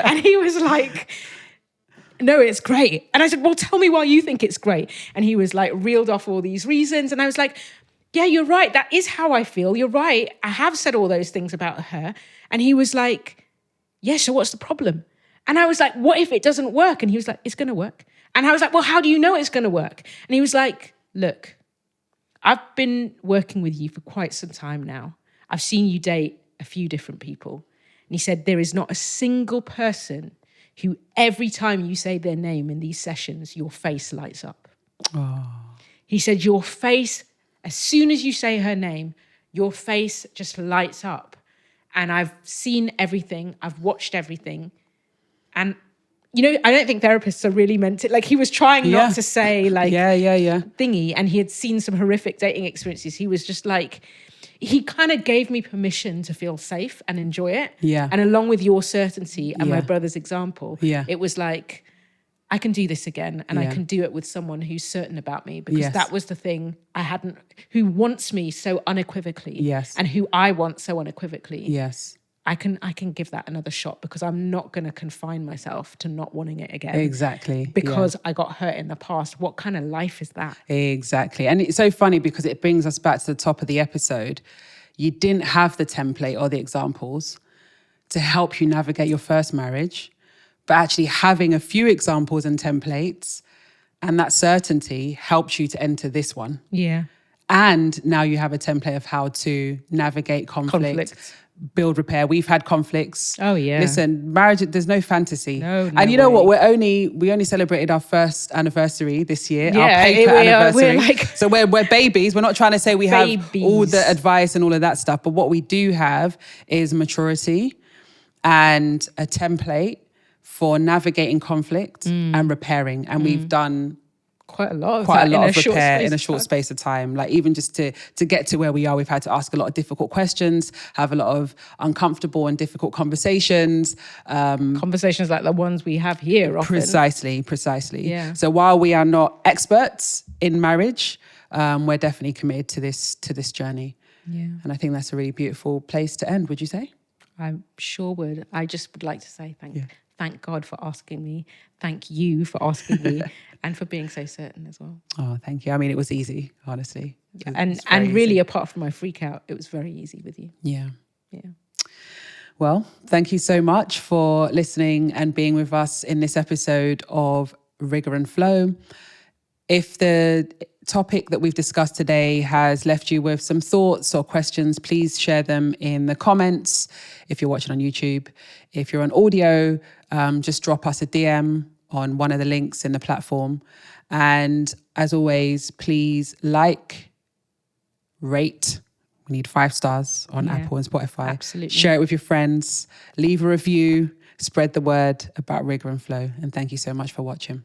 And he was like, "No, it's great." And I said, "Well, tell me why you think it's great." And he was like, reeled off all these reasons. And I was like, "Yeah, you're right. That is how I feel. You're right. I have said all those things about her." And he was like, "Yeah, so what's the problem?" And I was like, "What if it doesn't work?" And he was like, "It's going to work." And I was like, "Well, how do you know it's going to work?" And he was like, "Look, I've been working with you for quite some time now. I've seen you date a few different people." And he said, "There is not a single person who every time you say their name in these sessions, your face lights up." Oh. He said, "Your face, as soon as you say her name, your face just lights up. And I've seen everything. I've watched everything. And, I don't think therapists are really meant to..." Like, he was trying not to say, thingy. And he had seen some horrific dating experiences. He was just like... He kind of gave me permission to feel safe and enjoy it. Yeah. And along with your certainty and my brother's example, Yeah. it was like, I can do this again, and I can do it with someone who's certain about me, because that was the thing I hadn't... Who wants me so unequivocally. Yes. And who I want so unequivocally. Yes. I can give that another shot, because I'm not going to confine myself to not wanting it again. Exactly. Because I got hurt in the past. What kind of life is that? Exactly. And it's so funny because it brings us back to the top of the episode. You didn't have the template or the examples to help you navigate your first marriage, but actually having a few examples and templates and that certainty helped you to enter this one. Yeah. And now you have a template of how to navigate conflict. Build, repair. We've had conflicts. Oh yeah. Listen, marriage, there's no fantasy. No and you know way. what? We only celebrated our first anniversary this year. Yeah, our paper anniversary. We're like... So we're babies. We're not trying to say we have Babies. all the advice and all of that stuff. But what we do have is maturity and a template for navigating conflict and repairing. And we've done quite a lot of quite that a lot in of a short repair space in a of short time. space of time. Like even just to get to where we are, we've had to ask a lot of difficult questions, have a lot of uncomfortable and difficult conversations. Conversations like the ones we have here often. Precisely. Yeah. So while we are not experts in marriage, we're definitely committed to this journey. Yeah. And I think that's a really beautiful place to end, would you say? I sure would. I just would like to say thank God for asking me. Thank you for asking me and for being so certain as well. Oh, thank you. I mean, it was easy, honestly. And really, apart from my freak out, it was very easy with you. Yeah. Yeah. Well, thank you so much for listening and being with us in this episode of Rigour and Flow. If the topic that we've discussed today has left you with some thoughts or questions, please share them in the comments. If you're watching on YouTube, if you're on audio, just drop us a DM on one of the links in the platform. And as always, please like, rate. We need 5 stars on Apple and Spotify. Absolutely. Share it with your friends. Leave a review. Spread the word about Rigour and Flow. And thank you so much for watching.